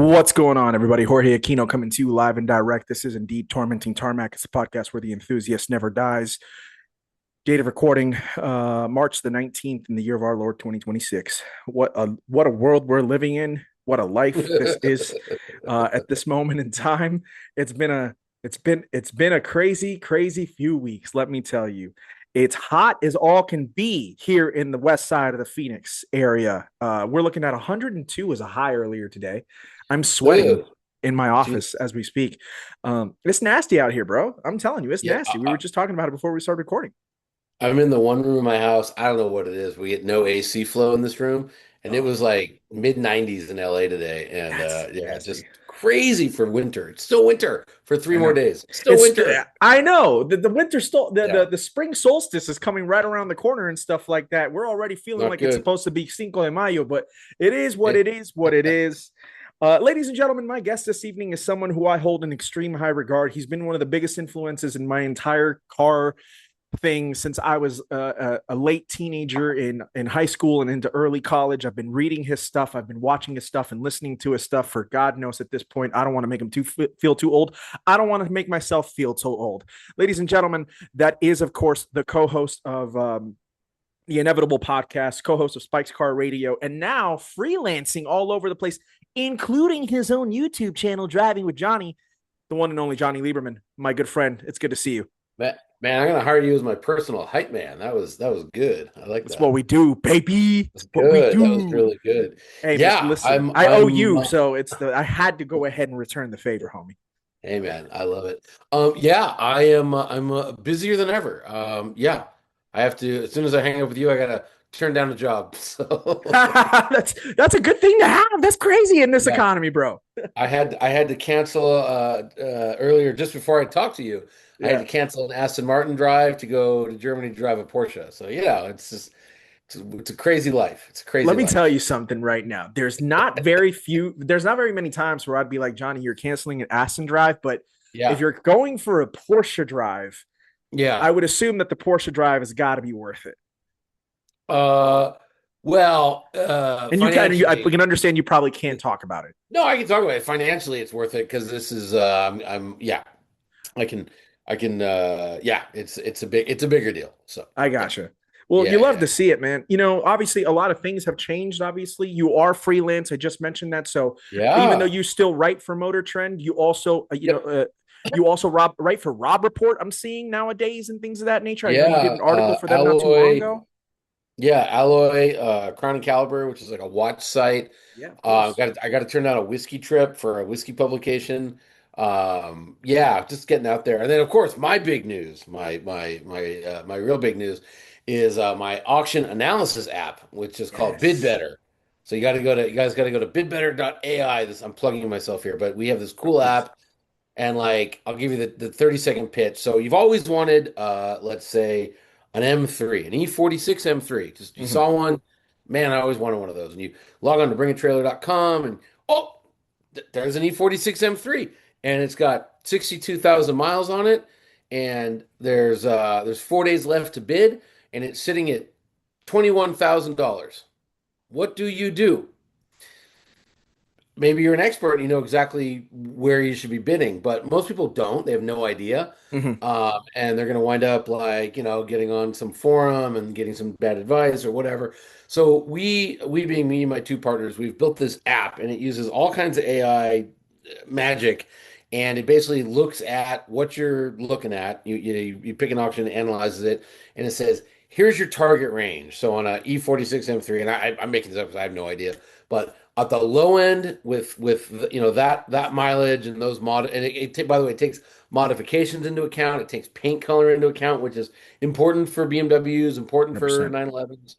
What's going on, everybody? Jorge Aquino coming to you live and direct. This is indeed Tormenting Tarmac. It's a podcast where the enthusiast never dies. Date of recording, March the 19th in the year of our Lord 2026. What a world we're living in. What a life this is at this moment in time. It's been a it's been a crazy few weeks, let me tell you. It's hot as all can be here in the west side of the Phoenix area. We're looking at 102 as a high earlier today. I'm sweating Ugh, in my geez. office as we speak. It's nasty out here, bro. I'm telling you, it's Yeah, nasty. We were just talking about it before we started recording. I'm in the one room in my house. I don't know what it is. We get no AC flow in this room, and it Oh, was like mid 90s in LA today, and that's yeah, nasty. just crazy for winter. It's still winter for three I more know. days. Still winter. I know the winter Yeah, the spring solstice is coming right around the corner and stuff like that. We're already feeling not like it's good. supposed to be Cinco de Mayo, but it is what Eh, it is. What it is. Ladies and gentlemen, my guest this evening is someone who I hold in extreme high regard. He's been one of the biggest influences in my entire car thing since I was a late teenager in high school and into early college. I've been reading his stuff. I've been watching his stuff and listening to his stuff for God knows at this point. I don't want to make him feel too old. I don't want to make myself feel too old. Ladies and gentlemen, that is, of course, the co-host of the Inevitable Podcast, co-host of Spike's Car Radio, and now freelancing all over the place, including his own YouTube channel, Driving with Johnny, the one and only Jonny Lieberman, my good friend. It's good to see you. man, I'm gonna hire you as my personal hype man. That was good. I like That's what that. we do, baby. That's That's what we good. That was do. really good. Hey, Yeah, listen, I'm I owe I'm you, so I had to go ahead and return the favor, homie. Hey man, I love it. Yeah, I'm busier than ever. Yeah, I have to as soon as I hang up with you, I gotta turn down the job. So That's a good thing to have. That's crazy in this yeah, economy, bro. I had to cancel earlier just before I talked to you. I had to Yeah. cancel an Aston Martin drive to go to Germany to drive a Porsche. So yeah, it's a crazy life. It's a crazy Let me tell life. you something right now. There's not very many times where I'd be like, Johnny, you're canceling an Aston drive, but if Yeah, you're going for a Porsche drive, I yeah. would assume that the Porsche drive has got to be worth it. Uh, well, And we financially. can understand you probably can't talk about it. No, I can talk about it. Financially, it's worth it because this is yeah, I can yeah, it's a bigger deal. So I yeah. gotcha. Well, you Yeah, love yeah. to see it, man. Obviously, a lot of things have changed. Obviously, you are freelance. I just mentioned that. So, even though Yeah. you still write for Motor Trend, you also, Yep. write for Rob Report. I'm seeing nowadays and things of that nature. I know you did Yeah, an article for them not too long Alloy, ago. yeah, Alloy, Crown and Caliber, which is like a watch site. Yeah, of course. I got to turn down a whiskey trip for a whiskey publication. Yeah, just getting out there. And then of course, my big news, my real big news is my auction analysis app, which is called Yes. bidbetter. So you guys got to go to bidbetter.ai. This I'm plugging myself here, but we have this cool Please. app. And like, I'll give you the 30-second pitch. So you've always wanted, let's say, an M3, an E46 M3. Just you Mhm. saw one, man, I always wanted one of those. And you log on to bringatrailer.com and oh, there's an E46 M3, and it's got 62,000 miles on it, and there's 4 days left to bid, and it's sitting at $21,000. What do you do? Maybe you're an expert and you know exactly where you should be bidding, but most people don't. They have no idea. Mhm. And they're going to wind up like, getting on some forum and getting some bad advice or whatever. So we being me and my two partners, we've built this app and it uses all kinds of AI magic. And it basically looks at what you're looking at. You pick an auction, it analyzes it, and it says, here's your target range. So on a E46 M3, and I'm making this up because I have no idea, but at the low end with that mileage and those and by the way, it takes modifications into account. It takes paint color into account, which is important for BMWs, important for 100%. 911s.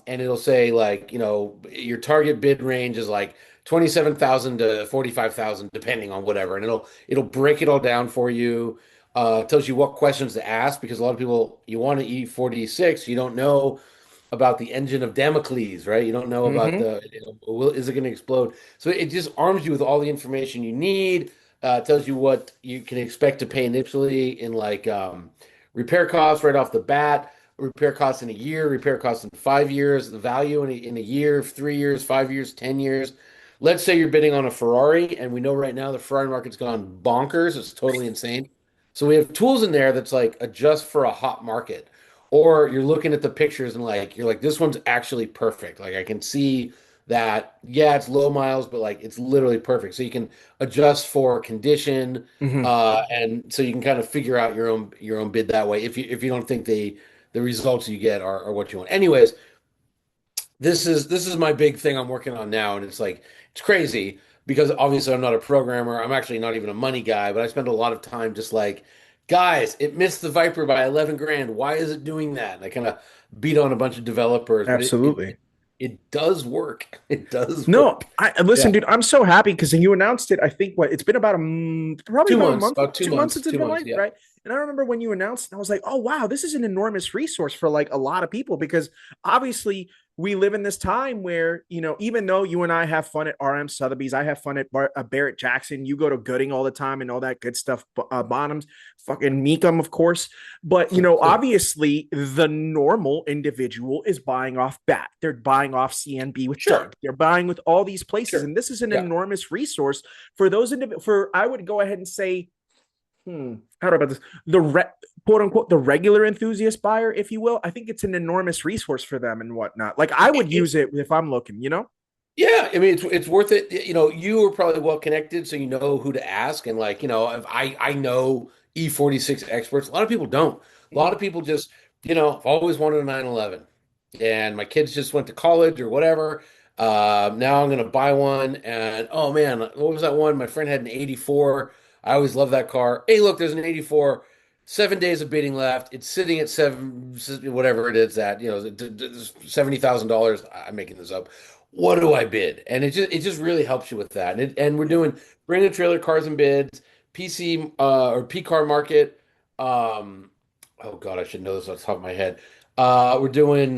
And it'll say like, your target bid range is like 27,000 to 45,000, depending on whatever. And it'll break it all down for you. Tells you what questions to ask because a lot of people you want to E46, you don't know about the engine of Damocles, right? You don't know about Mhm. is it going to explode? So it just arms you with all the information you need. Tells you what you can expect to pay initially in like repair costs right off the bat, repair costs in a year, repair costs in 5 years, the value in a year, 3 years, 5 years, 10 years. let's say you're bidding on a Ferrari, and we know right now the Ferrari market's gone bonkers. It's totally insane. So we have tools in there that's like adjust for a hot market. Or you're looking at the pictures and like you're like, this one's actually perfect. Like I can see that, yeah, it's low miles, but like it's literally perfect. So you can adjust for condition, Hmm. and so you can kind of figure out your own bid that way if you don't think the results you get are what you want. Anyways, this is my big thing I'm working on now, and it's like it's crazy because obviously I'm not a programmer. I'm actually not even a money guy, but I spend a lot of time just like, guys, it missed the Viper by 11 grand. Why is it doing that? And I kind of beat on a bunch of developers, but it it Absolutely. it, it does work. It does No, work. I listen, Yeah, dude. I'm so happy because you announced it. I think what it's been about probably two about a months, month, about two 2 months months, since it's two been months. live, Yeah. right? And I remember when you announced, and I was like, oh wow, this is an enormous resource for like a lot of people because obviously we live in this time where even though you and I have fun at RM Sotheby's, I have fun at Barrett Jackson. You go to Gooding all the time and all that good stuff. Bottoms, fucking Meekum, of course. But obviously, the normal individual is buying off BAT. They're buying off CNB with Sure, Doug. They're buying with all these places, sure. and this is an Yeah. enormous resource for those for I would go ahead and say, how do I about this? Quote unquote the regular enthusiast buyer, if you will. I think it's an enormous resource for them and whatnot. Like I would use it if I'm looking. Yeah, I mean it's worth it. You are probably well connected, so you know who to ask. And like, if I know E46 experts. A lot of people don't. A lot of people just, I've always wanted a 911, and my kids just went to college or whatever. Now I'm gonna buy one, and oh man, what was that one? My friend had an 84. I always love that car. Hey, look, there's an 84. 7 days of bidding left. It's sitting at whatever it is that, $70,000. I'm making this up. What do I bid? And it just really helps you with that. And we're doing bring a trailer cars and bids, PC or P car market. Um, oh God, I should know this off the top of my head. We're doing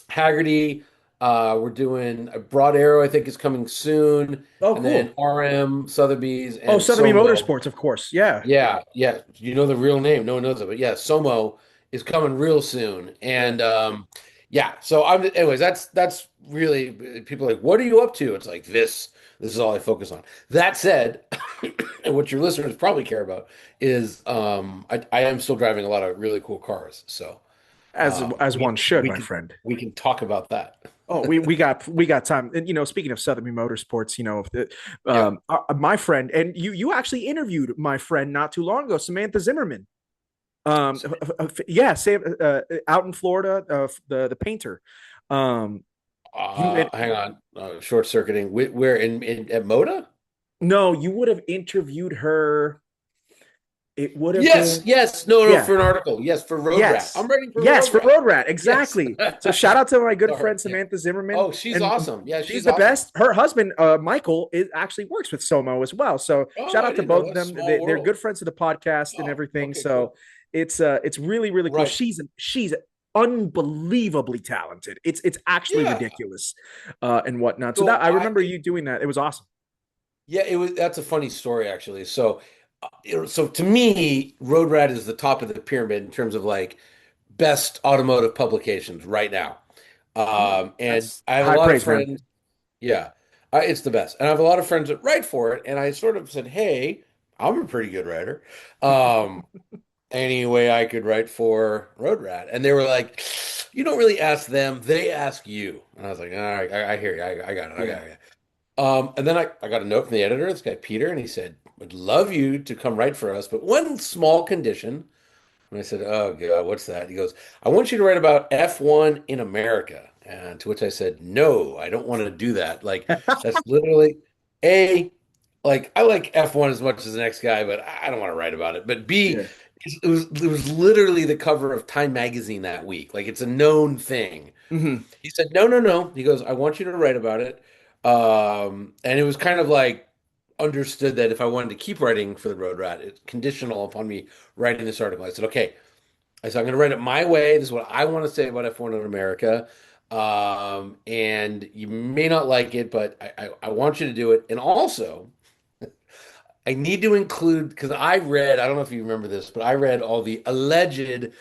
Haggerty. We're doing a Broad Arrow, I think is coming soon, Oh, and then cool. RM, Sotheby's, Oh, and Sotheby Somo. Motorsports, of course. Yeah. Yeah, yeah. You know the real name. No one knows it, but yeah, Somo is coming real soon. Yeah. And yeah, so anyways, that's really people are like, what are you up to? It's like this. This is all I focus on. That said, and what your listeners probably care about is I am still driving a lot of really cool cars. So As we one should, we my can friend. we can talk about that. Oh, we got time. And speaking of Sotheby Motorsports, Yeah. my friend, and you actually interviewed my friend not too long ago, Samantha Zimmerman. Yeah, out in Florida, the painter. Um, you Hang on. Short circuiting. Where in at MODA? No, you would have interviewed her. It would have Yes, been, yes. No, no, yeah. for an article. Yes, for Roadrat. Yes. I'm writing for Yes, for Roadrat. Roadrat. Yes. Exactly. So shout out to my good Sorry. friend Yeah. Samantha Zimmerman. Oh, she's And awesome. Yeah, she's she's the awesome. best. Her husband, Michael, actually works with Somo as well. So Oh, shout I out to didn't know both of that. them. Small They're world. good friends of the podcast and Oh, everything. okay, So cool. it's really, really cool. Right. She's unbelievably talented. It's actually Yeah. ridiculous, and whatnot. So that So I remember you doing that. It was awesome. yeah, that's a funny story actually. So so to me, Roadrat is the top of the pyramid in terms of like best automotive publications right now. And That's I have a high lot of praise, man. friends. Yeah, it's the best. And I have a lot of friends that write for it. And I sort of said, hey, I'm a pretty good writer. Um, any way I could write for Road Rat. And they were like, you don't really ask them, they ask you. And I was like, all right, I hear you. I got it. I Yeah. got it. And then I got a note from the editor, this guy Peter, and he said, would love you to come write for us, but one small condition. And I said, oh God, what's that? He goes, I want you to write about F1 in America. And to which I said, no, I don't want to do that. Like, that's literally A, like I like F1 as much as the next guy, but I don't want to write about it. But B, Yeah. it was literally the cover of Time magazine that week. Like it's a known thing. Hmm. He said, no, no, no. He goes, I want you to write about it. And it was kind of like understood that if I wanted to keep writing for the Road Rat, it's conditional upon me writing this article. I said, okay. I said, I'm going to write it my way. This is what I want to say about F1 in America. And you may not like it, but I want you to do it. And also, I need to include, because I don't know if you remember this, but I read all the alleged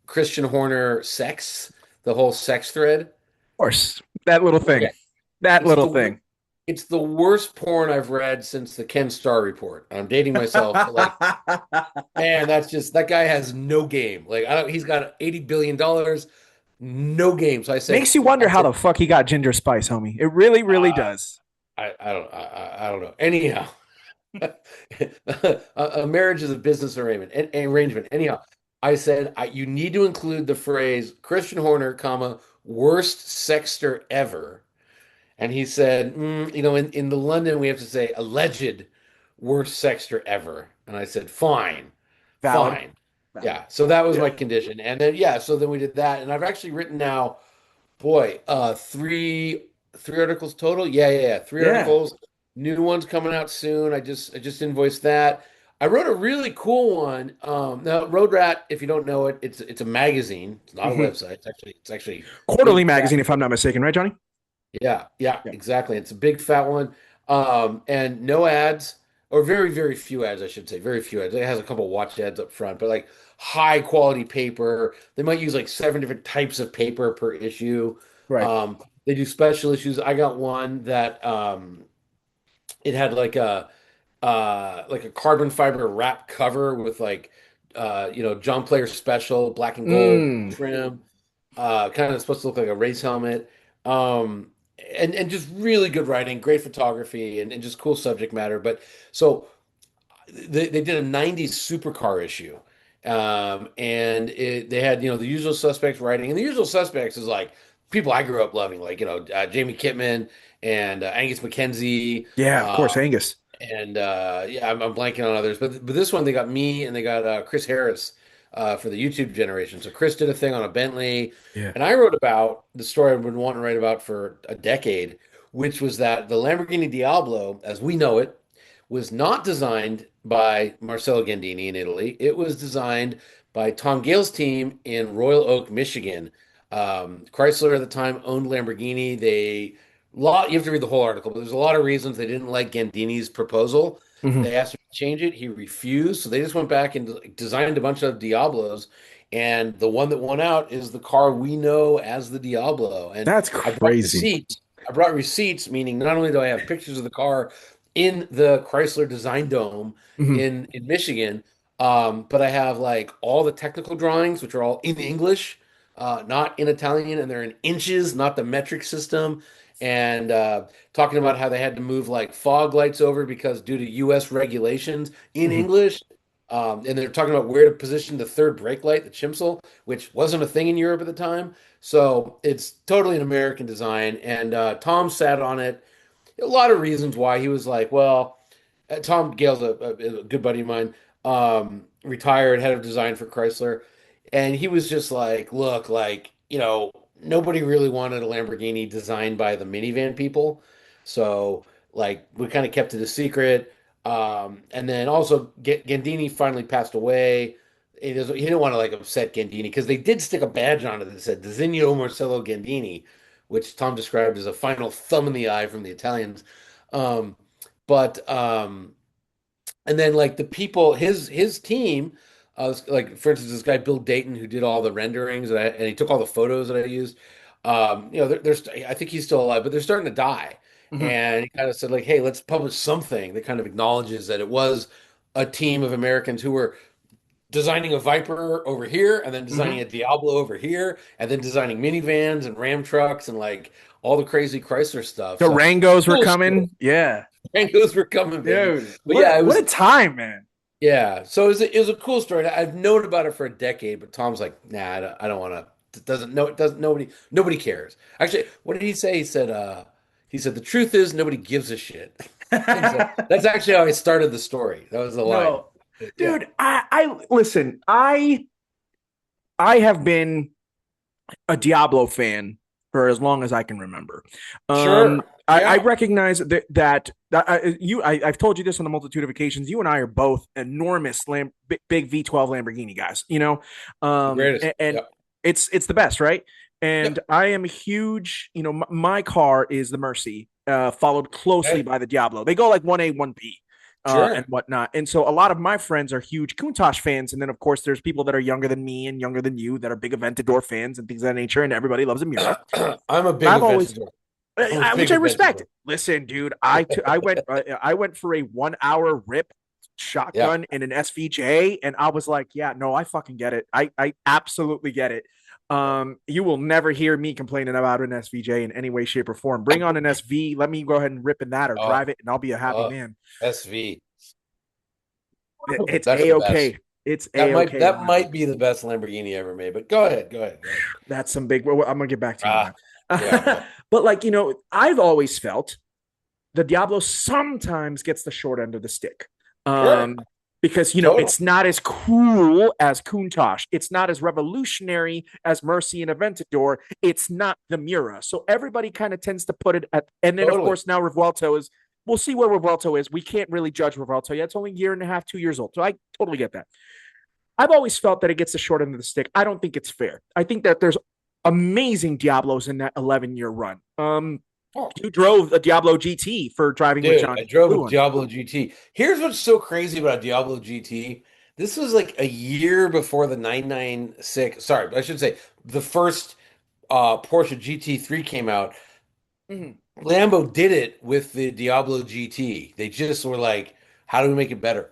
Christian Horner sex, the whole sex thread. Of course. That little thing. Okay. That It's little the thing. it's the worst porn I've read since the Ken Starr report. I'm dating myself, but like, man, that's just that guy has no game. Like, I don't. He's got $80 billion, no game. So Makes you wonder I how said, the fuck he got Ginger Spice, homie. It really, really uh, does. I don't know. Anyhow, a marriage is a business arrangement. Anyhow, I said you need to include the phrase Christian Horner, comma worst sexter ever. And he said, in the London, we have to say alleged worst sexter ever. And I said, fine, Valid. fine. Valid. Yeah. So that was Yeah. my condition. And then, yeah, so then we did that. And I've actually written now, boy, three articles total. Yeah. Three Yeah. articles. New ones coming out soon. I just invoiced that. I wrote a really cool one. Now, Roadrat, if you don't know it, it's a magazine. It's not a Mhm. website. It's actually Quarterly big fat. magazine, if I'm not mistaken, right, Johnny? Yeah, Yeah. exactly. It's a big fat one. And no ads, or very, very few ads, I should say. Very few ads. It has a couple watch ads up front, but like high quality paper. They might use like seven different types of paper per issue. Right. They do special issues. I got one that it had like a carbon fiber wrap cover with like John Player special, black and gold Mm. trim, kind of supposed to look like a race helmet. Um, and just really good writing, great photography, and just cool subject matter. But so they did a 90s supercar issue. They had, the usual suspects writing, and the usual suspects is like people I grew up loving, like, Jamie Kitman and Angus McKenzie. Yeah, of Uh, course, Angus. yeah, I'm blanking on others, but this one they got me and they got Chris Harris for the YouTube generation. So Chris did a thing on a Bentley, Yeah. and I wrote about the story I've been wanting to write about for a decade, which was that the Lamborghini Diablo, as we know it, was not designed by Marcello Gandini in Italy. It was designed by Tom Gale's team in Royal Oak, Michigan. Chrysler at the time owned Lamborghini. You have to read the whole article, but there's a lot of reasons they didn't like Gandini's proposal. Mhm. They asked him to change it. He refused. So they just went back and designed a bunch of Diablos. And the one that won out is the car we know as the Diablo. And That's I brought crazy. receipts. I brought receipts, meaning not only do I have pictures of the car in the Chrysler Design Dome Mhm. in Michigan, but I have like all the technical drawings, which are all in English, not in Italian, and they're in inches, not the metric system. And talking about how they had to move like fog lights over because due to U.S. regulations in Mhm. English. And they're talking about where to position the third brake light, the chimsel, which wasn't a thing in Europe at the time. So it's totally an American design. And Tom sat on it. A lot of reasons why he was like, well, Tom Gale's a good buddy of mine, retired head of design for Chrysler. And he was just like, look, like, nobody really wanted a Lamborghini designed by the minivan people. So, like, we kind of kept it a secret. And then also, Gandini finally passed away. He didn't want to like upset Gandini because they did stick a badge on it that said Disegno Marcello Gandini, which Tom described as a final thumb in the eye from the Italians. Um, but and then like the people, his team, like for instance, this guy Bill Dayton who did all the renderings and he took all the photos that I used. There's I think he's still alive, but they're starting to die. Mhm. And he kind of said like, hey, let's publish something that kind of acknowledges that it was a team of Americans who were designing a Viper over here, and then designing Mhm. a Diablo over here, and then designing minivans and Ram trucks and like all the crazy Chrysler stuff. The So Rangos were cool story. coming. Yeah. Rangos were coming, baby. Dude, But yeah, it what a was time, man. yeah. So it was a cool story. I've known about it for a decade, but Tom's like, nah, I don't want to. It doesn't no, it doesn't. Nobody cares. Actually, what did he say? He said the truth is nobody gives a shit. And so that's actually how I started the story. That was the line. No. Yeah. Dude, I listen, I have been a Diablo fan for as long as I can remember. Sure. I Yeah. recognize I've told you this on a multitude of occasions. You and I are both enormous big V12 Lamborghini guys. The greatest. And Yep. it's the best, right? And Yep. I am a huge. My car is the Mercy, followed closely Okay. by the Diablo. They go like 1A, 1B. And Sure. whatnot. And so a lot of my friends are huge Countach fans. And then, of course, there's people that are younger than me and younger than you that are big Aventador fans and things of that nature. And everybody loves a Mura. I'm a big I've always, Aventador. I was which big I with respect. Benzema. Listen, dude, I went for a 1 hour rip Yeah. shotgun in an SVJ, and I was like, yeah, no, I fucking get it. I absolutely get it. You will never hear me complaining about an SVJ in any way, shape, or form. Bring on an SV. Let me go ahead and rip in that or Oh, drive it, and I'll be a happy man. SV. It's That's a the best. okay. It's a okay in That my might book. be the best Lamborghini ever made. But go ahead, go ahead, go ahead. That's some big. Well, I'm gonna get back to you on Ah, yeah, that. yeah. But like I've always felt the Diablo sometimes gets the short end of the stick. Sure, Um, because totally, it's not as cool as Countach. It's not as revolutionary as Mercy and Aventador. It's not the Mura. So everybody kind of tends to put it at, and then of totally. course now Revuelto is. We'll see where Revuelto is. We can't really judge Revuelto yet. It's only a year and a half, 2 years old. So I totally get that. I've always felt that it gets the short end of the stick. I don't think it's fair. I think that there's amazing Diablos in that 11-year run. Oh, You drove a Diablo GT for driving with dude, I Johnny, the drove a blue one. Diablo GT. Here's what's so crazy about Diablo GT. This was like a year before the 996. Sorry, I should say the first Porsche GT3 came out. Mm-hmm. Lambo did it with the Diablo GT. They just were like, how do we make it better?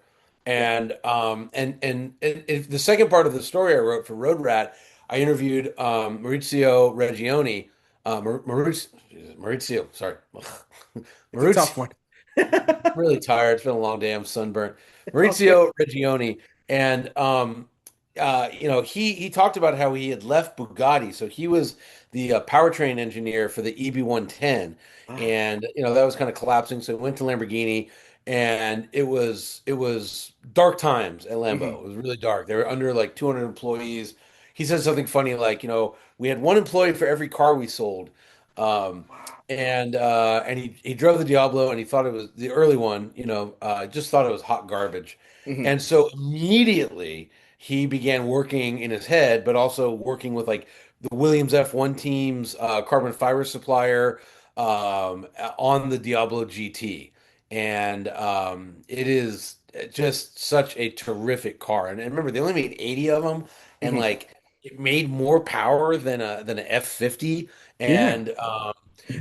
Yeah. And the second part of the story I wrote for Roadrat, I interviewed Maurizio Reggioni, Maurizio, sorry, It's a tough Maurizio. one. Really tired. It's been a long day. I'm sunburnt. It's all good. Maurizio Reggioni, and he talked about how he had left Bugatti, so he was the powertrain engineer for the EB110, Oh. and that was kind of collapsing. So he went to Lamborghini, and it was dark times at Mm-hmm. Lambo. It was really dark. They were under like 200 employees. He said something funny like, we had one employee for every car we sold. Um, Wow. and he drove the Diablo and he thought it was the early one, just thought it was hot garbage. Mm-hmm. And so immediately he began working in his head, but also working with like the Williams F1 team's carbon fiber supplier on the Diablo GT. And it is just such a terrific car. And remember, they only made 80 of them, and Mm-hmm. like it made more power than a F50. Yeah. And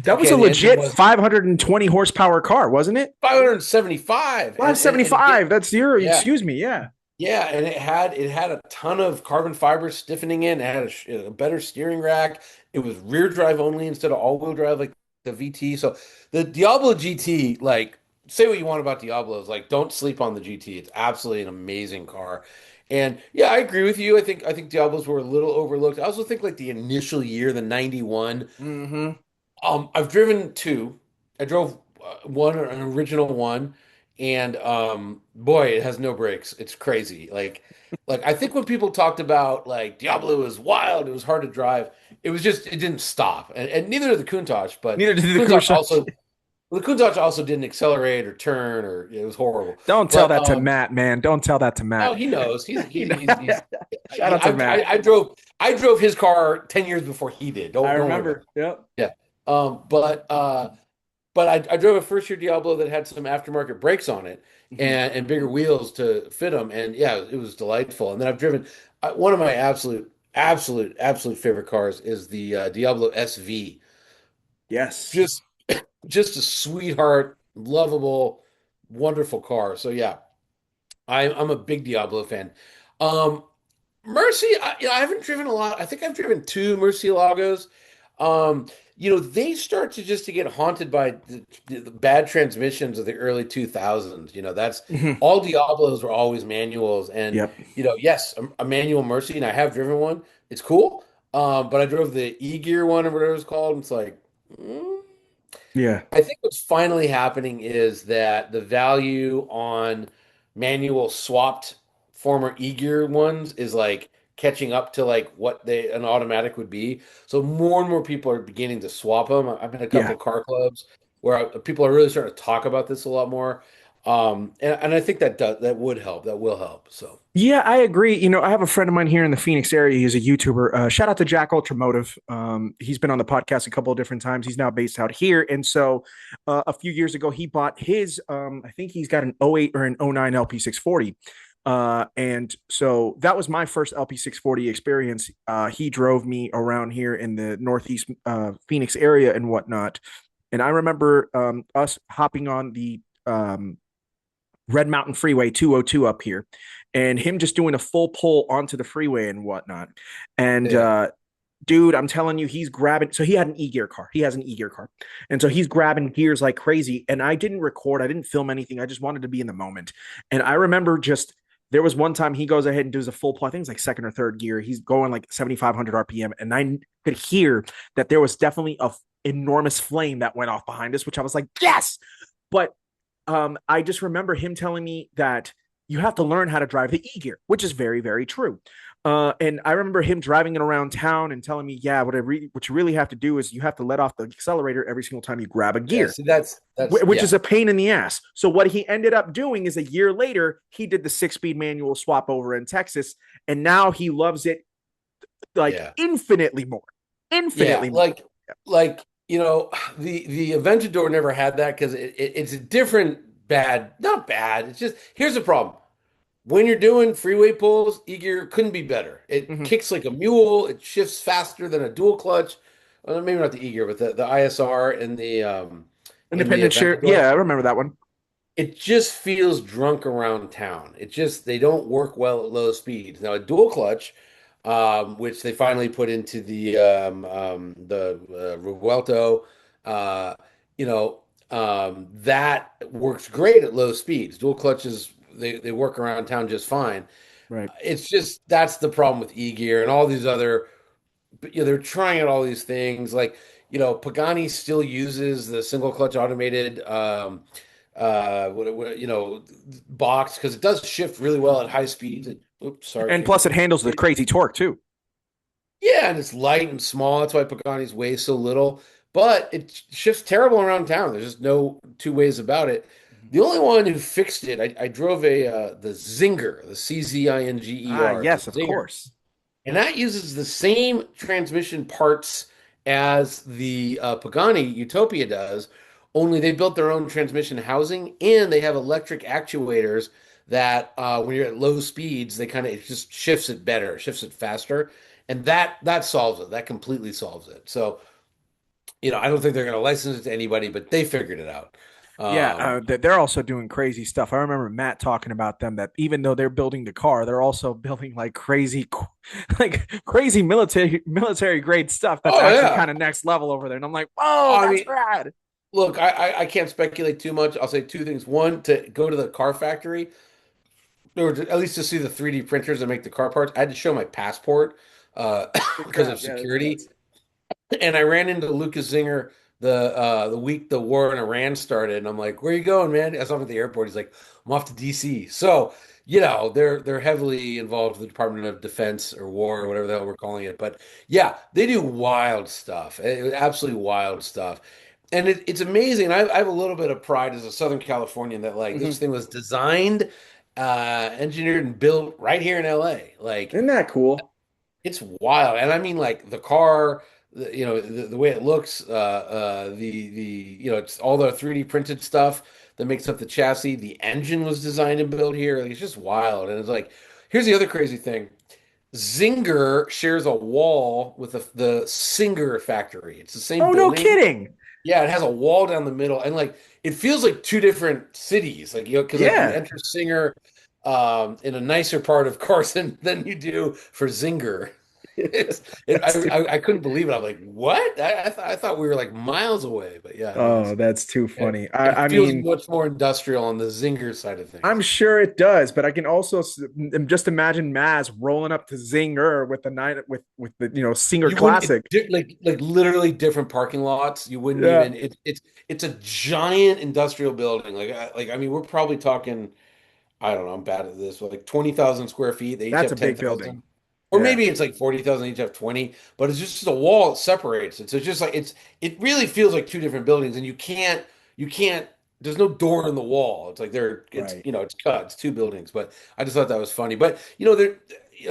That was okay, a the engine legit was 520 horsepower car, wasn't it? 575, and again, 575. That's your, yeah, excuse me. Yeah. yeah, and it had a ton of carbon fiber stiffening in. It had a better steering rack. It was rear drive only instead of all wheel drive like the VT. So the Diablo GT, like, say what you want about Diablos, like, don't sleep on the GT. It's absolutely an amazing car. And yeah, I agree with you. I think Diablos were a little overlooked. I also think like the initial year, the 91. Mm-hmm. I've driven two. I drove one, an original one, and boy, it has no brakes. It's crazy. Like I think when people talked about like Diablo was wild, it was hard to drive. It was just it didn't stop, and neither did the Countach. But Neither did the Countach Countach. also, well, the Countach also didn't accelerate or turn, or it was horrible. Don't tell But that to Matt, man. Don't tell that to oh, Matt. he knows. He's You he's know? he's Shout out to Matt. I drove his car 10 years before he did. I Don't worry about remember. it. Yep. Yeah. But I drove a first year Diablo that had some aftermarket brakes on it Mm-hmm. and bigger wheels to fit them. And yeah, it was delightful. And then I've driven one of my absolute favorite cars is the Diablo SV. Yes. Just, just a sweetheart, lovable, wonderful car. So yeah, I'm a big Diablo fan. Um, Mercy, I haven't driven a lot. I think I've driven two Murcielagos. Um, they start to get haunted by the bad transmissions of the early 2000s. That's Mm-hmm. all Diablos were always manuals. And, Yep. yes, a manual Mercy, and I have driven one. It's cool. But I drove the E-Gear one or whatever it's called. And it's like, mm. Yeah. I think what's finally happening is that the value on manual swapped former E-Gear ones is like catching up to like what an automatic would be. So more and more people are beginning to swap them. I'm in a couple Yeah. of car clubs where people are really starting to talk about this a lot more. And I think that would help. That will help. So Yeah, I agree. I have a friend of mine here in the Phoenix area. He's a YouTuber. Shout out to Jack Ultramotive. He's been on the podcast a couple of different times. He's now based out here. And so a few years ago, he bought his, I think he's got an '08 or an '09 LP640. And so that was my first LP640 experience. He drove me around here in the Northeast Phoenix area and whatnot. And I remember us hopping on the Red Mountain Freeway 202 up here, and him just doing a full pull onto the freeway and whatnot. And Yeah. dude, I'm telling you, he's grabbing. So he had an e-gear car. He has an e-gear car, and so he's grabbing gears like crazy. And I didn't record. I didn't film anything. I just wanted to be in the moment. And I remember just there was one time he goes ahead and does a full pull. I think it's like second or third gear. He's going like 7,500 RPM, and I could hear that there was definitely a enormous flame that went off behind us, which I was like, yes. But I just remember him telling me that you have to learn how to drive the e gear, which is very, very true. And I remember him driving it around town and telling me, yeah, what you really have to do is you have to let off the accelerator every single time you grab a Yeah. gear, See, that's which yeah. is a pain in the ass. So what he ended up doing is a year later, he did the 6-speed manual swap over in Texas, and now he loves it like Yeah. infinitely more, Yeah. infinitely more. Like the Aventador never had that because it's a different bad, not bad. It's just here's the problem. When you're doing freeway pulls, e-gear couldn't be better. It Mm-hmm. kicks like a mule. It shifts faster than a dual clutch. Maybe not the e-gear, but the ISR and the Independent share, Aventador. yeah, I remember that one. It just feels drunk around town. It just they don't work well at low speeds. Now a dual clutch, which they finally put into the Revuelto, uh, you know, that works great at low speeds. Dual clutches they work around town just fine. Right. It's just that's the problem with e-gear and all these other. They're trying out all these things. Like Pagani still uses the single clutch automated box because it does shift really well at high speeds. Oops, sorry, And can't plus, get it handles the it. crazy torque too. Yeah, and it's light and small. That's why Pagani's weigh so little. But it shifts terrible around town. There's just no two ways about it. The only one who fixed it, I drove the Zinger, the Ah, CZINGER, the yes, of Zinger. course. And that uses the same transmission parts as the Pagani Utopia does, only they built their own transmission housing and they have electric actuators that when you're at low speeds, they kind of it just shifts it better, shifts it faster, and that solves it. That completely solves it. So, I don't think they're going to license it to anybody, but they figured it out. Yeah, Um, they're also doing crazy stuff. I remember Matt talking about them that even though they're building the car, they're also building like crazy, like crazy military grade stuff that's oh actually yeah. kind of next level over there. And I'm like, whoa, I that's mean, rad. look, I can't speculate too much. I'll say two things. One, to go to the car factory or at least to see the 3D printers that make the car parts. I had to show my passport uh, Oh because of crap! Yeah, that's security. nuts. And I ran into Lucas Zinger the week the war in Iran started, and I'm like, "Where are you going, man?" I saw him at the airport. He's like, "I'm off to DC." So, they're heavily involved with the Department of Defense or War or Right. whatever the hell we're calling it. But yeah, they do wild stuff, absolutely wild stuff. And it's amazing. I have a little bit of pride as a Southern Californian that like this Mhm. thing was designed, engineered, and built right here in LA. Like Isn't that cool? it's wild, and I mean like the car, the way it looks, it's all the 3D printed stuff that makes up the chassis. The engine was designed and built here. Like, it's just wild, and it's like, here's the other crazy thing: Zinger shares a wall with the Singer factory. It's the same Oh, no building. kidding. Yeah, it has a wall down the middle, and like it feels like two different cities. Like because like you Yeah, enter Singer in a nicer part of Carson than you do for Zinger. It's it. that's too. I couldn't believe it. I'm like, what? I thought we were like miles away, but yeah, it Oh, is. that's too It, funny. it I feels mean, much more industrial on the Zinger side of I'm things. sure it does, but I can also just imagine Maz rolling up to Zinger with the night with the Singer You wouldn't Classic. like literally different parking lots. You wouldn't Yeah, even. It's a giant industrial building. I mean, we're probably talking. I don't know. I'm bad at this. But like 20,000 square feet. They each that's have a big building. 10,000. Or Yeah, maybe it's like 40,000, each have 20, but it's just a wall that separates it. So it's just like it really feels like two different buildings and you can't there's no door in the wall. It's like right. it's cut, it's two buildings, but I just thought that was funny. But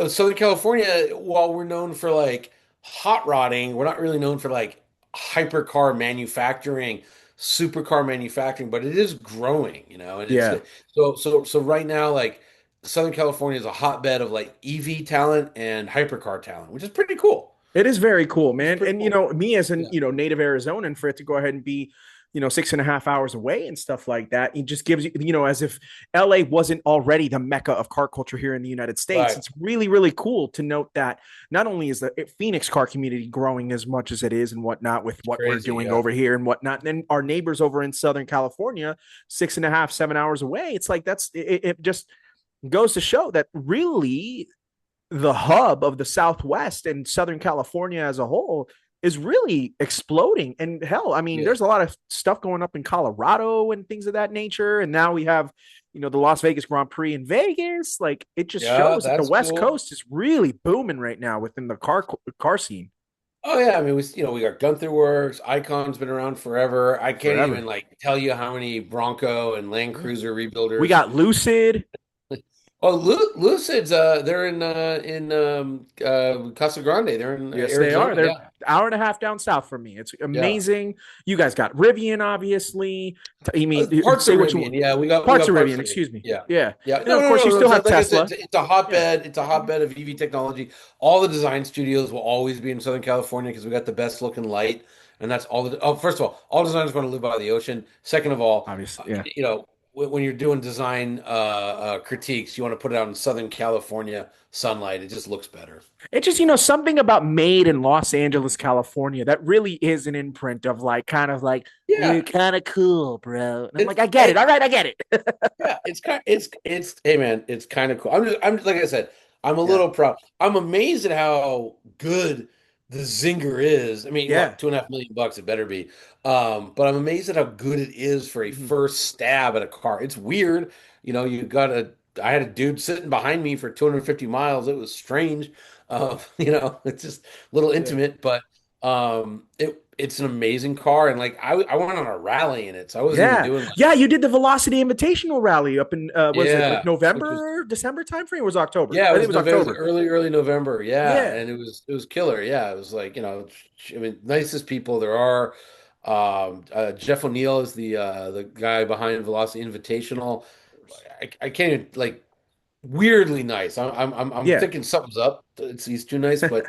Southern California, while we're known for like hot rodding, we're not really known for like hypercar manufacturing, supercar manufacturing, but it is growing, and it's Yeah, so right now like Southern California is a hotbed of like EV talent and hypercar talent, which is pretty cool. it is very cool, It's man. pretty And cool. me as an Yeah. native Arizonan, for it to go ahead and be 6.5 hours away and stuff like that. It just gives you, as if LA wasn't already the mecca of car culture here in the United States. Right. It's really, really cool to note that not only is the Phoenix car community growing as much as it is and whatnot with what we're Crazy. doing Yeah. over here and whatnot, and then our neighbors over in Southern California, 6.5, 7 hours away. It's like it just goes to show that really the hub of the Southwest and Southern California as a whole is really exploding. And hell, I mean, Yeah. there's a lot of stuff going up in Colorado and things of that nature. And now we have, the Las Vegas Grand Prix in Vegas. Like it just Yeah, shows that the that's West cool. Coast is really booming right now within the car scene. Oh yeah, I mean, we got Gunther Works. Icon's been around forever. I can't even Forever. like tell you how many Bronco and Land Yeah. Cruiser We rebuilders. got Lucid. Oh, Lucid's they're in Casa Grande. They're in Yes, they are. Arizona. They're Yeah, an hour and a half down south from me. It's yeah. amazing. You guys got Rivian, obviously. I mean, Parts say of what you Rivian. want. Yeah, we Parts got of parts Rivian, of Rivian. excuse me. Yeah, Yeah. yeah. And then, No, of no, course, no, you no. still have Like I said, Tesla. it's a Yeah. hotbed. It's a hotbed of EV technology. All the design studios will always be in Southern California because we got the best looking light, and that's all. Oh, first of all designers want to live by the ocean. Second of all, Obviously. Yeah. when you're doing design critiques, you want to put it out in Southern California sunlight. It just looks better. It's just, something about made in Los Angeles, California that really is an imprint of like, kind of like, we're Yeah, kind of cool, bro. And I'm like, it's I get it. it, All right. I get it. yeah, it's hey man, it's kind of cool. I'm like I said, I'm a Yeah. little proud. I'm amazed at how good the Zinger is. I mean, Yeah. look, $2.5 million, it better be. But I'm amazed at how good it is for a Mhm. first stab at a car. It's weird, you got I had a dude sitting behind me for 250 miles. It was strange. It's just a little Yeah. intimate, but it's an amazing car, and like I went on a rally in it, so I wasn't even Yeah. doing like Yeah. You did the Velocity Invitational rally up in, was it like yeah, which was November, December timeframe? Or was it October? yeah, I it think it was was November, it was October. early November. Yeah, Yeah. and it was killer. Yeah, it was like I mean, nicest people there are. Jeff O'Neill is the guy behind Velocity Invitational. I can't even like weirdly nice. I'm Yeah. thinking something's up. He's too nice, but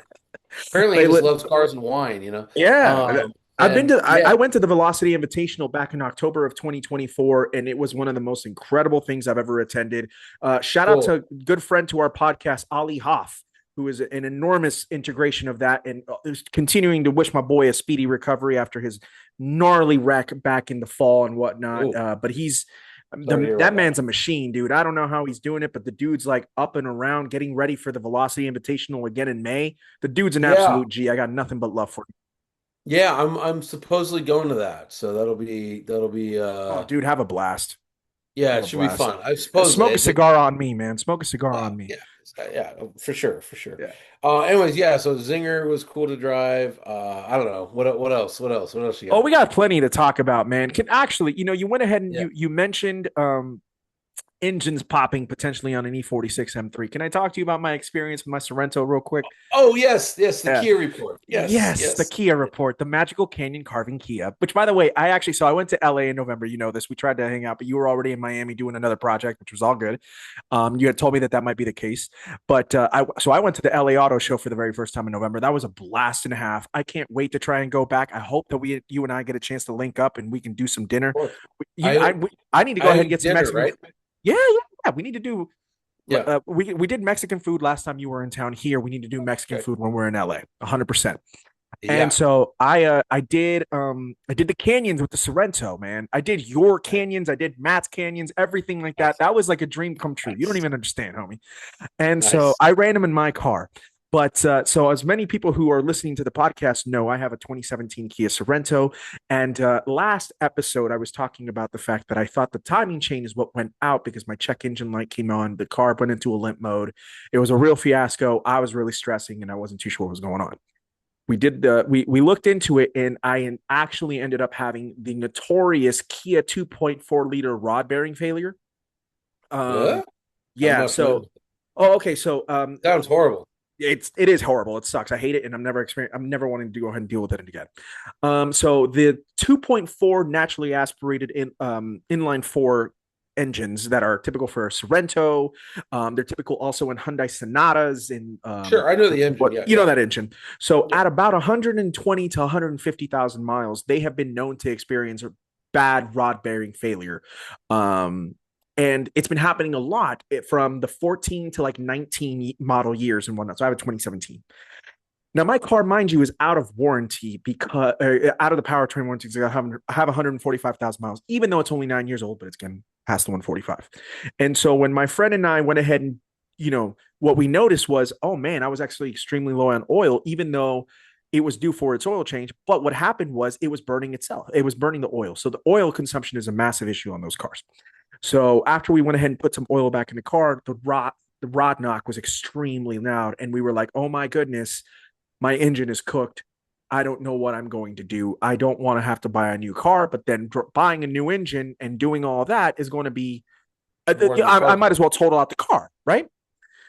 apparently he They just lit. loves cars and wine. Yeah. I've been And to, I yeah, went to the Velocity Invitational back in October of 2024, and it was one of the most incredible things I've ever attended. Shout out cool. to good friend to our podcast, Ali Hoff, who is an enormous integration of that and is continuing to wish my boy a speedy recovery after his gnarly wreck back in the fall and whatnot. Oh, But he's, sorry to hear that about that. man's a machine, dude. I don't know how he's doing it, but the dude's like up and around getting ready for the Velocity Invitational again in May. The dude's an Yeah, absolute G. I got nothing but love for him. yeah. I'm supposedly going to that, so that'll be Oh, dude, have a blast. yeah, Have it a should be blast. fun. I supposedly Smoke a it took cigar on me, man. Smoke a cigar on me. yeah, yeah, for sure, for sure. Yeah. Anyways, yeah, so Zinger was cool to drive. I don't know. What else you Oh, got? we got plenty to talk about, man. Can actually, you went ahead and Yeah. you mentioned engines popping potentially on an E46 M3. Can I talk to you about my experience with my Sorento real quick? Oh, yes, yes, the Yeah. Kia report. Yes, Yes, the yes. Kia report, the magical canyon carving Kia, which by the way, so I went to LA in November. You know this. We tried to hang out, but you were already in Miami doing another project, which was all good. You had told me that that might be the case, but I went to the LA Auto Show for the very first time in November. That was a blast and a half. I can't wait to try and go back. I hope that you and I get a chance to link up and we can do some Of dinner. course. You, I I, owe we, I need to go I owe ahead and you get some dinner, Mexican. right? Yeah, yeah, yeah. We need to do. Yeah. We did Mexican food last time you were in town. Here, we need to do Mexican Okay. food when we're in LA. 100%. And Yeah. so I did the canyons with the Sorrento, man. I did your Nice. canyons, I did Matt's canyons, everything like that. Nice. That was like a dream come true. You don't Nice. even understand, homie. And so Nice. I ran them in my car. But so as many people who are listening to the podcast know, I have a 2017 Kia Sorento. And last episode, I was talking about the fact that I thought the timing chain is what went out because my check engine light came on. The car went into a limp mode. It was a real fiasco. I was really stressing and I wasn't too sure what was going on. We looked into it and I actually ended up having the notorious Kia 2.4 liter rod bearing failure. Um, Yeah. I'm yeah. not familiar So, with it. oh, okay. So, Sounds horrible. it is horrible. It sucks. I hate it, and I'm never wanting to go ahead and deal with it again. So the 2.4 naturally aspirated inline four engines that are typical for a Sorento. They're typical also in Hyundai Sonatas and Sure, I know the engine. what Yeah, you know yeah. that engine. So Yeah. at about 120 to 150,000 miles, they have been known to experience bad rod bearing failure. And it's been happening a lot from the 14 to like 19 model years and whatnot. So I have a 2017. Now, my car, mind you, is out of warranty because out of the powertrain warranty because I have 145,000 miles, even though it's only 9 years old, but it's getting past the 145. And so when my friend and I went ahead and, what we noticed was, oh man, I was actually extremely low on oil, even though it was due for its oil change. But what happened was it was burning itself. It was burning the oil. So the oil consumption is a massive issue on those cars. So after we went ahead and put some oil back in the car, the rod knock was extremely loud. And we were like, oh my goodness, my engine is cooked. I don't know what I'm going to do. I don't want to have to buy a new car, but then buying a new engine and doing all that is going to be, I might as well total out the car, right?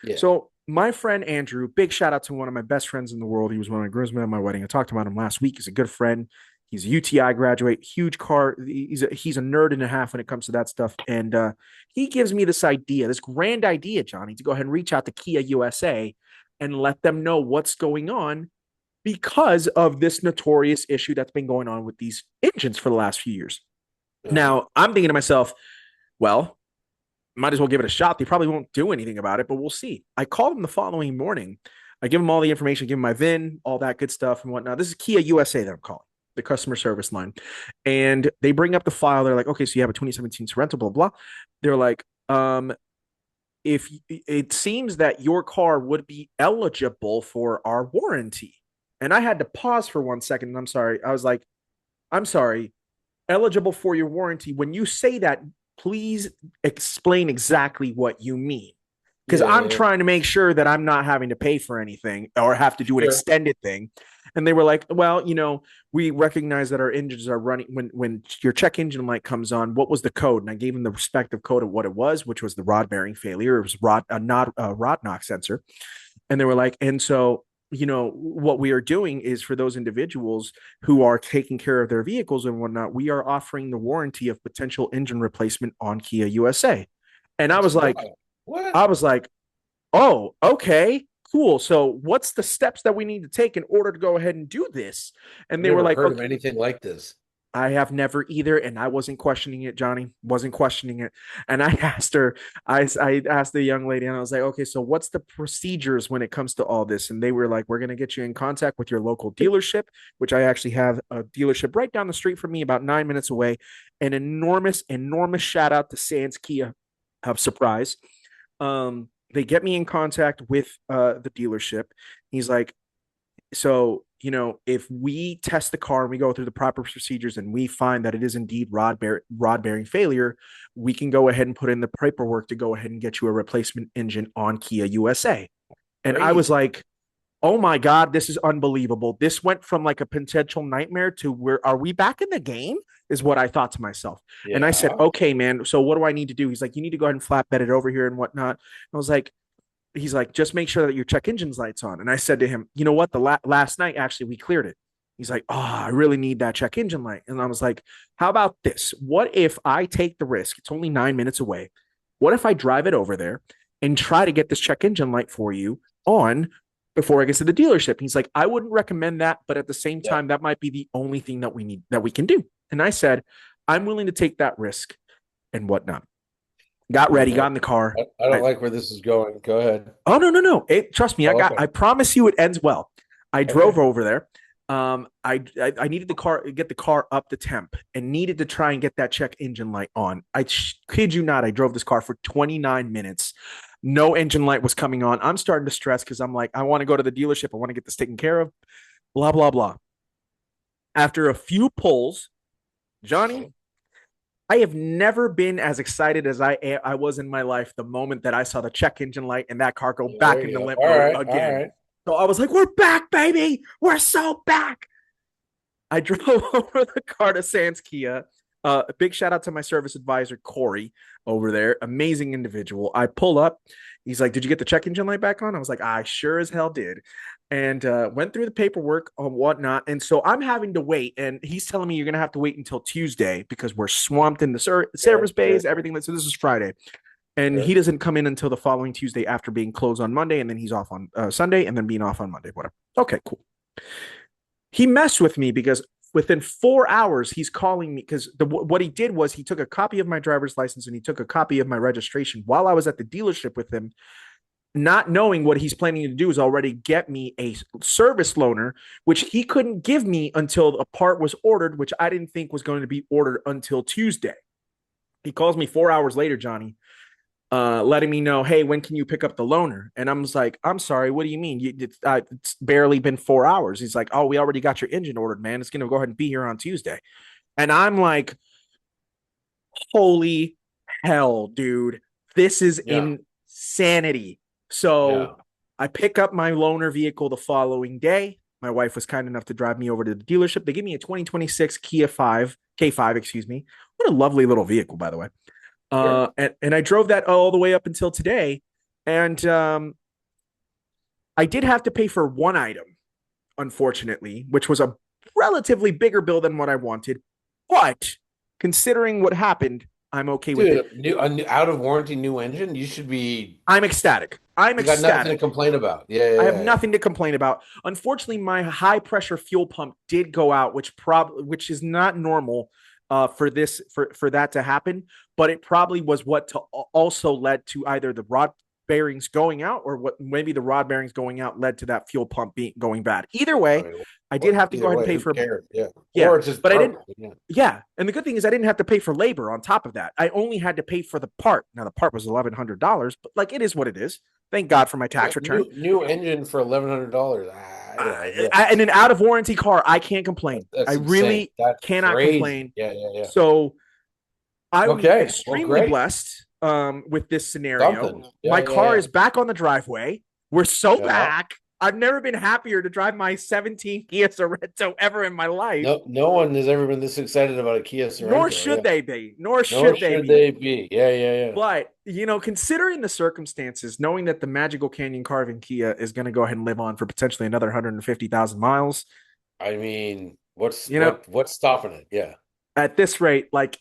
Yeah. So my friend Andrew, big shout out to one of my best friends in the world. He was one of my groomsmen at my wedding. I talked about him last week. He's a good friend. He's a UTI graduate, huge car. He's a nerd and a half when it comes to that stuff. And he gives me this idea, this grand idea, Johnny, to go ahead and reach out to Kia USA and let them know what's going on because of this notorious issue that's been going on with these engines for the last few years. Now, I'm thinking to myself, well, might as well give it a shot. They probably won't do anything about it, but we'll see. I called them the following morning. I give them all the information, give them my VIN, all that good stuff and whatnot. This is Kia USA that I'm calling, the customer service line. And they bring up the file. They're like, okay, so you have a 2017 Sorento, blah, blah. They're like, if it seems that your car would be eligible for our warranty. And I had to pause for 1 second. And I'm sorry. I was like, I'm sorry, eligible for your warranty. When you say that, please explain exactly what you mean. Because I'm trying to make sure that I'm not having to pay for anything or have to do an extended thing. And they were like, well, we recognize that our engines are running when your check engine light comes on. What was the code? And I gave them the respective code of what it was, which was the rod bearing failure. It was not a rod knock sensor. And they were like, and so, what we are doing is for those individuals who are taking care of their vehicles and whatnot, we are offering the warranty of potential engine replacement on Kia USA. And I was like, what? I was like, oh, okay, cool. So what's the steps that we need to take in order to go ahead and do this? And they were like, heard of anything like this. I have never either. And I wasn't questioning it, Johnny, wasn't questioning it. And I asked her, I asked the young lady and I was like, okay, so what's the procedures when it comes to all this? And they were like, we're going to get you in contact with your local dealership, which I actually have a dealership right down the street from me, about 9 minutes away. An enormous shout out to Sands Kia. Surprise. They get me in contact with the dealership. He's like, so, if we test the car and we go through the proper procedures and we find that it is indeed rod bearing failure, we can go ahead and put in the paperwork to go ahead and get you a replacement engine on Kia USA. And I was like, oh my God, this is unbelievable. This went from like a potential nightmare to where are we back in the game? Is what I thought to myself. Yeah. And I said, okay, man, so what do I need to do? He's like, you need to go ahead and flatbed it over here and whatnot. I was like, he's like, just make sure that your check engine's lights on. And I said to him, you know what? The last night, actually, we cleared it. He's like, oh, I really need that check engine light. And I was like, how about this? What if I take the risk? It's only 9 minutes away. What if I drive it over there and try to get this check engine light for you on before I get to the dealership? He's like, I wouldn't recommend that. But at the same time, that might be the only thing that we can do. And I said, I'm willing to take that risk and whatnot. Got ready, got in the car. I don't like where this is going. Go ahead. Oh, no. Trust me, I promise you it ends well. I drove over there. I needed get the car up to temp and needed to try and get that check engine light on. I kid you not, I drove this car for 29 minutes. No engine light was coming on. I'm starting to stress because I'm like, I want to go to the dealership. I want to get this taken care of. Blah, blah, blah. After a few pulls, Johnny, I have never been as excited as I was in my life the moment that I saw the check engine light and that car go back in the limp mode again. Right. So I was like, we're back, baby. We're so back. I drove over the car to Sands Kia. A big shout out to my service advisor, Corey, over there. Amazing individual. I pull up. He's like, did you get the check engine light back on? I was like, I sure as hell did. And went through the paperwork and whatnot. And so I'm having to wait. And he's telling me you're going to have to wait until Tuesday because we're swamped in the service bays, everything. So this is Friday. And he doesn't come in until the following Tuesday after being closed on Monday. And then he's off on Sunday and then being off on Monday, whatever. Okay, cool. He messed with me because within 4 hours, he's calling me because what he did was he took a copy of my driver's license and he took a copy of my registration while I was at the dealership with him, not knowing what he's planning to do is already get me a service loaner, which he couldn't give me until a part was ordered, which I didn't think was going to be ordered until Tuesday. He calls me 4 hours later, Johnny, letting me know, hey, when can you pick up the loaner? And I'm just like, I'm sorry, what do you mean? It's barely been 4 hours. He's like, oh, we already got your engine ordered, man. It's going to go ahead and be here on Tuesday. And I'm like, holy hell, dude. This is Yeah. insanity. Yeah. So I pick up my loaner vehicle the following day. My wife was kind enough to drive me over to the dealership. They gave me a 2026 Kia 5, K5, excuse me. What a lovely little vehicle, by the way. Sure. And I drove that all the way up until today. And I did have to pay for one item, unfortunately, which was a relatively bigger bill than what I wanted. But considering what happened, I'm okay with it. Dude, out of warranty new engine, you should be. I'm ecstatic. I'm You got nothing to ecstatic. complain about. Yeah, yeah, I have yeah, yeah. nothing to complain about. Unfortunately, my high pressure fuel pump did go out, which is not normal for that to happen. But it probably was what to also led to either the rod bearings going out or what maybe the rod bearings going out led to that fuel pump being going bad. Either I way, mean, I did have to go either ahead and way, pay who for cares? Yeah. yeah, Or it's just but I didn't. broke. Yeah. Yeah, and the good thing is I didn't have to pay for labor on top of that. I only had to pay for the part. Now the part was $1,100, but like it is what it is. Thank God for my Yeah, tax return. new engine for $1,100. Yeah, In an out of warranty car, I can't complain. I that's insane. really That's cannot crazy. complain. Yeah, yeah, yeah. So I'm Okay. Well, extremely great. blessed with this scenario. Something. My Yeah, yeah, car yeah. is back on the driveway. We're so Yeah. back. I've never been happier to drive my 17 Kia Sorento ever in my life. No one has ever been this excited about a Kia Nor Sorento. should Yeah. they be. Nor Nor should they should be. they be. Yeah, yeah, yeah. But, considering the circumstances, knowing that the Magical Canyon Carving Kia is going to go ahead and live on for potentially another 150,000 miles, I mean, you know, what's stopping it? Yeah. at this rate, like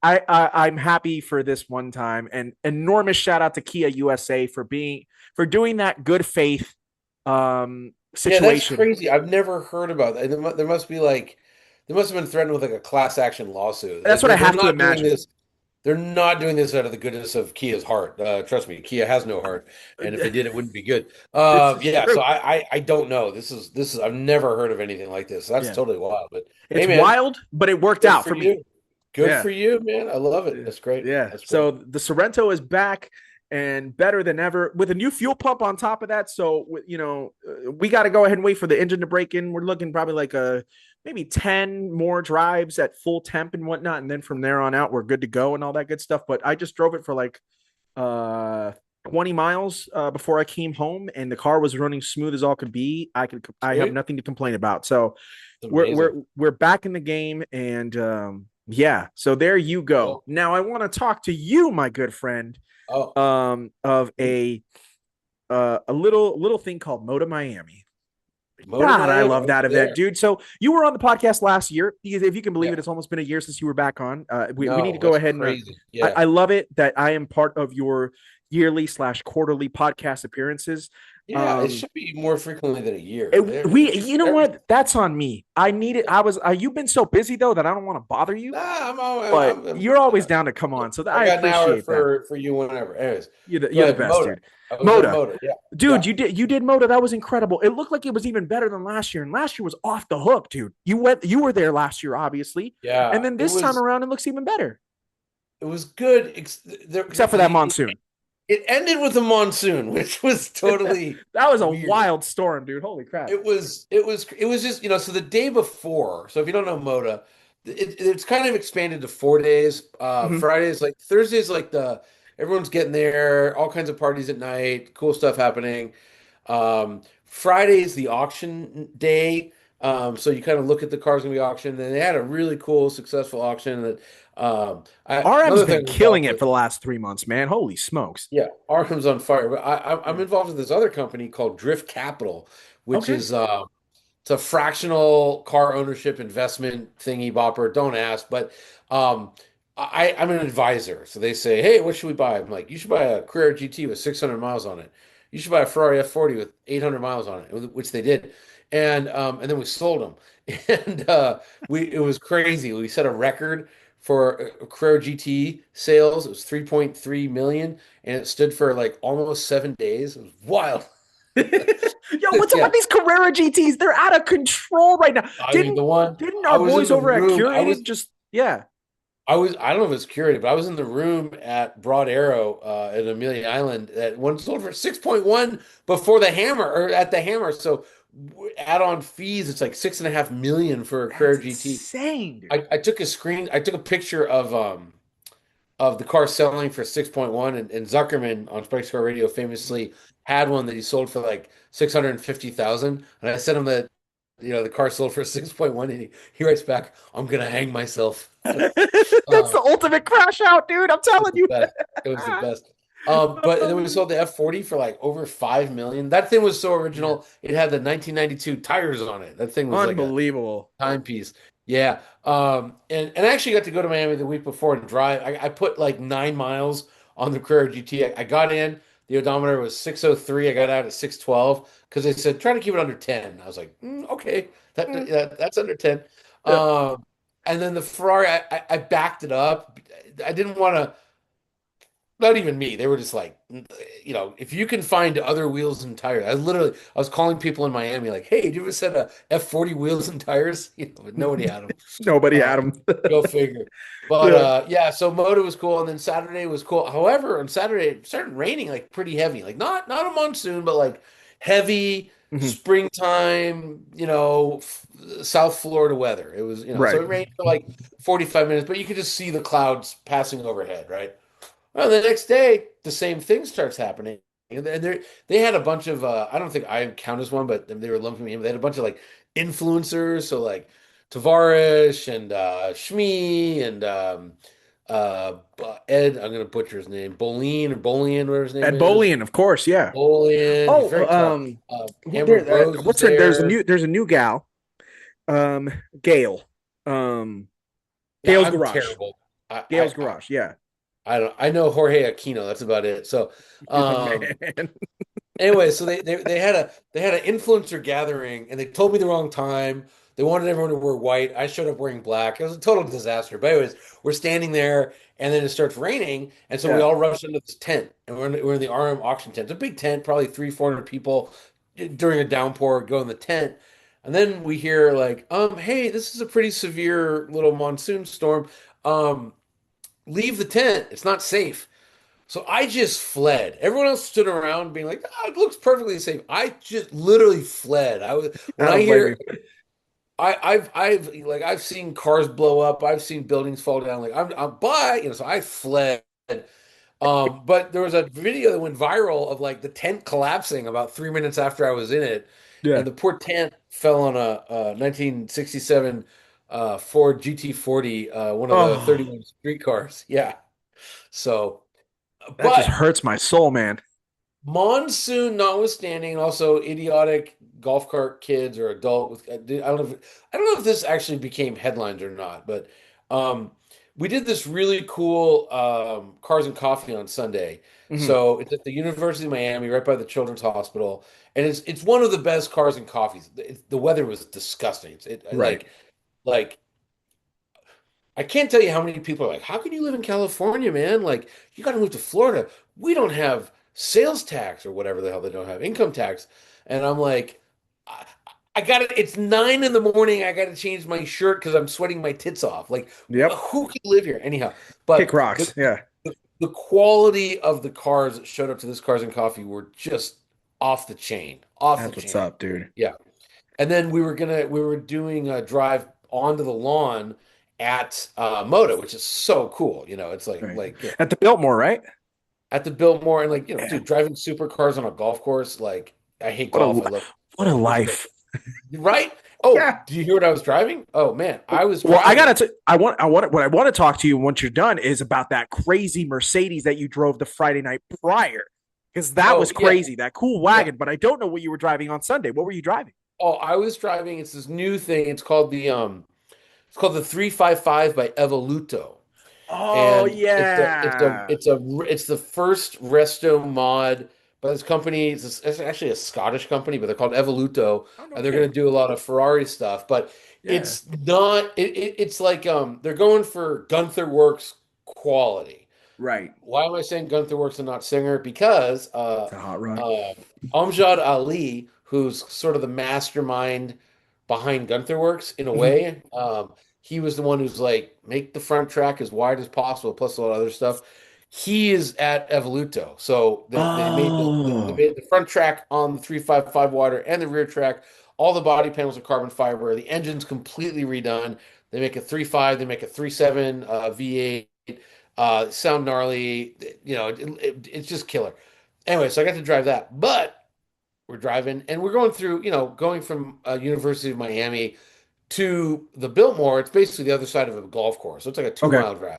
I'm happy for this one time, and enormous shout out to Kia USA for doing that good faith Yeah, that's situation. crazy. I've never heard about that. There must be like they must have been threatened with like a class action lawsuit. That's what I They're have to not doing imagine. this. They're not doing this out of the goodness of Kia's heart. Trust me, Kia has no heart, and if they did, it wouldn't be good. This is Yeah. So true. I don't know. This is I've never heard of anything like this. That's Yeah, totally wild. But hey, it's man, wild, but it worked good out for for me. you. Good Yeah. for you, man. I love it. That's great. Yeah. That's So great. the Sorrento is back and better than ever with a new fuel pump on top of that. So, we got to go ahead and wait for the engine to break in. We're looking probably like maybe 10 more drives at full temp and whatnot. And then from there on out, we're good to go and all that good stuff. But I just drove it for like 20 miles before I came home and the car was running smooth as all could be. I have Sweet. nothing to complain about. So It's we're amazing. we're we're back in the game and yeah, so there you go. Cool. Now I want to talk to you, my good friend, Oh, of a little thing called MODA Miami. MODA God, I Miami. love I was that event, there. dude. So you were on the podcast last year. If you can believe Yeah. it, it's almost been a year since you were back on. We need to No, go that's ahead and crazy. I, Yeah. I love it that I am part of your yearly/quarterly podcast appearances. Yeah, it Um, should be more frequently than a year. There you know every what? That's on me. I need it. You've been so busy though that I don't want to bother you, nah, but you're always down to come on. So I I got an hour appreciate that. for you whenever. Anyways, go You're the ahead, best, Moda. dude. I was at Moda, Moda. Yeah, dude, yeah, you did Moda. That was incredible. It looked like it was even better than last year, and last year was off the hook, dude. You were there last year, obviously, and yeah. then this time around, it looks even better, It was good. except for that monsoon. It ended with a monsoon, which was totally That was a weird. wild storm, dude. Holy crap! It was just so the day before. So if you don't know Moda, it's kind of expanded to 4 days. Mhm. Fridays like Thursdays like the everyone's getting there, all kinds of parties at night, cool stuff happening. Friday is the auction day. So you kind of look at the cars gonna be auctioned, and they had a really cool, successful auction that RM's another been thing I'm killing involved it with. for the last 3 months, man. Holy smokes! Yeah, Arkham's on fire. But I'm Yeah. involved with this other company called Drift Capital, which Okay. is it's a fractional car ownership investment thingy bopper. Don't ask, but um, I'm an advisor. So they say, hey, what should we buy? I'm like, you should buy a Carrera GT with 600 miles on it. You should buy a Ferrari F40 with 800 miles on it, which they did. And then we sold them. and we it was crazy. We set a record for Carrera GT sales. It was 3.3 million, and it stood for like almost 7 days. It was wild. Yo, what's up with Yeah, these Carrera GTs? They're out of control right now. I mean Didn't the one didn't I our was in boys the over at room. Curated just yeah. I don't know if it's curated, but I was in the room at Broad Arrow at Amelia Island that one sold for 6.1 before the hammer or at the hammer. So add on fees, it's like 6.5 million for a That's Carrera GT. insane, dude. I took a screen, I took a picture of the car selling for 6.1, and Zuckerman on Spike's Car Radio famously had one that he sold for like 650,000. And I sent him that, the car sold for 6.1, and he writes back, I'm gonna hang myself. That's Uh, the ultimate crash out, dude. I'm it was telling the you. best. It was the best. But then we sold the F40 for like over 5 million. That thing was so Yeah. original. It had the 1992 tires on it. That thing was like a Unbelievable. timepiece. Yeah. And I actually got to go to Miami the week before and drive. I put like 9 miles on the Carrera GT. I got in, the odometer was 603. I got out at 612 because they said try to keep it under 10. I was like, okay, Mm, that's under 10. yeah. Um, and then the Ferrari, I backed it up. I didn't want to, not even me. They were just like, if you can find other wheels and tires. I was calling people in Miami like, hey, did you ever set a F40 wheels and tires? But nobody had them. Nobody Uh, had them. Go figure. But Yeah. yeah, so Moto was cool, and then Saturday was cool. However, on Saturday it started raining like pretty heavy, like not a monsoon, but like heavy Mhm. springtime, South Florida weather. It was, so Right. it rained for like 45 minutes, but you could just see the clouds passing overhead, right? Well, the next day, the same thing starts happening. And they had a bunch of, I don't think I count as one, but they were lumping me in. They had a bunch of like influencers. So like Tavares and Shmi and Ed, I'm going to butcher his name, Bolian, whatever his name At is. Bolian, of course, yeah. Bolian, he's Oh, very tough. Amber Rose was what's her? there. There's a new gal, um, Gail, um, Yeah, Gail's I'm Garage, terrible. I, Gail's I, I, Garage, yeah. I know Jorge Aquino. That's about it. So, You're the um, man. anyway, so they had an influencer gathering, and they told me the wrong time. They wanted everyone to wear white. I showed up wearing black. It was a total disaster. But anyways, we're standing there, and then it starts raining, and so we Yeah. all rush into this tent, and we're in the RM auction tent. It's a big tent, probably 300-400 people during a downpour go in the tent, and then we hear like, hey, this is a pretty severe little monsoon storm. Um, leave the tent. It's not safe. So I just fled. Everyone else stood around being like, "Oh, it looks perfectly safe." I just literally fled. I was when I I don't blame hear you. I've seen cars blow up. I've seen buildings fall down. Like I'm but so I fled. But there was a video that went viral of like the tent collapsing about 3 minutes after I was in it, Yeah. and the poor tent fell on a 1967 Ford GT40, one of the Oh, 31 street cars. Yeah. So, that just but hurts my soul, man. monsoon notwithstanding, and also idiotic golf cart kids or adult with I don't know if this actually became headlines or not, but um, we did this really cool cars and coffee on Sunday. Hmm. So it's at the University of Miami, right by the Children's Hospital, and it's one of the best cars and coffees. The weather was disgusting. Right. Like I can't tell you how many people are like, how can you live in California, man? Like, you got to move to Florida. We don't have sales tax or whatever the hell they don't have, income tax. And I'm like, I, I got to, it's 9 in the morning. I got to change my shirt because I'm sweating my tits off. Like, Yep. who can live here? Anyhow, Kick but rocks. Yeah. the quality of the cars that showed up to this Cars and Coffee were just off the chain, off the That's what's chain. up, dude. Yeah. And then we were doing a drive onto the lawn at MODA, which is so cool. It's like Right. like At the Biltmore, right? at the Biltmore, and like Yeah. dude, driving supercars on a golf course. Like I hate What a golf. I love what a it's great. life. Right? Oh, Yeah. do you hear what I was driving? Oh man, I was Well, I driving. gotta. I want. What I want to talk to you once you're done is about that crazy Mercedes that you drove the Friday night prior, because that Oh was yeah, crazy. That cool yeah. wagon. But I don't know what you were driving on Sunday. What were you driving? Oh, I was driving. It's this new thing. It's called the 355 by Evoluto. Oh And it's a it's a yeah. it's a it's the first resto mod by this company. It's actually a Scottish company, but they're called Evoluto, Oh no and they're going kidding. to do a lot of Ferrari stuff. But Yeah. It's not. It's like they're going for Gunther Works quality. Right. Why am I saying Gunther Works and not Singer? Because It's a hot rod. uh, Amjad Ali, who's sort of the mastermind behind Gunther Works in a Mhm. way, he was the one who's like, make the front track as wide as possible, plus a lot of other stuff. He is at Evoluto, so they made they Oh. made the front track on the 355 water and the rear track. All the body panels are carbon fiber. The engine's completely redone. They make a 3.5, they make a 3.7 V8. Sound gnarly, it's just killer. Anyway, so I got to drive that, but we're driving and we're going through, going from University of Miami to the Biltmore. It's basically the other side of a golf course. So it's like a two Okay. mile drive.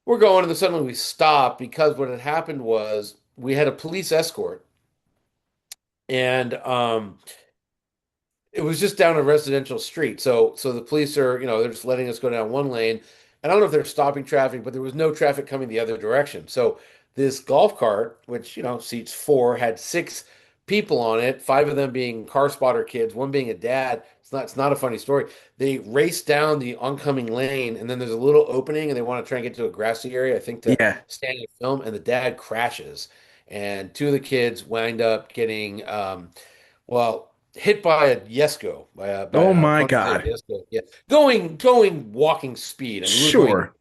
We're going, and then suddenly we stop because what had happened was we had a police escort, and it was just down a residential street. So the police are, they're just letting us go down one lane. And I don't know if they're stopping traffic, but there was no traffic coming the other direction. So this golf cart, which, seats four, had six people on it, five of them being car spotter kids, one being a dad. It's not a funny story. They race down the oncoming lane, and then there's a little opening, and they want to try and get to a grassy area, I think, to Yeah. stand and film, and the dad crashes. And two of the kids wind up getting well, hit by a Yesco, by Oh a my Pontiac God. Yesco. Yeah, going walking speed. I mean, we were going. Sure.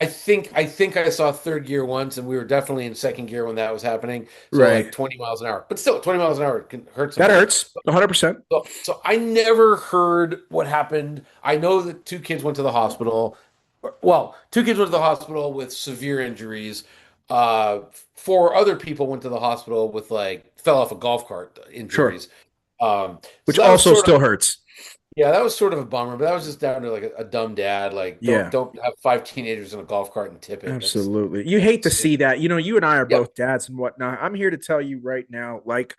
I think I saw third gear once, and we were definitely in second gear when that was happening. So Right. like 20 miles an hour, but still 20 miles an hour can hurt That somebody. hurts. 100%. So I never heard what happened. I know that two kids went to the hospital. Well, two kids went to the hospital with severe injuries. Uh, Four other people went to the hospital with like fell off a golf cart Sure. injuries. Which So that was also sort of still hurts. yeah, that was sort of a bummer, but that was just down to like a dumb dad. Like, don't Yeah. don't have five teenagers in a golf cart and tip it. Absolutely. You hate to That's see that. You and I are yep. both dads and whatnot. I'm here to tell you right now, like,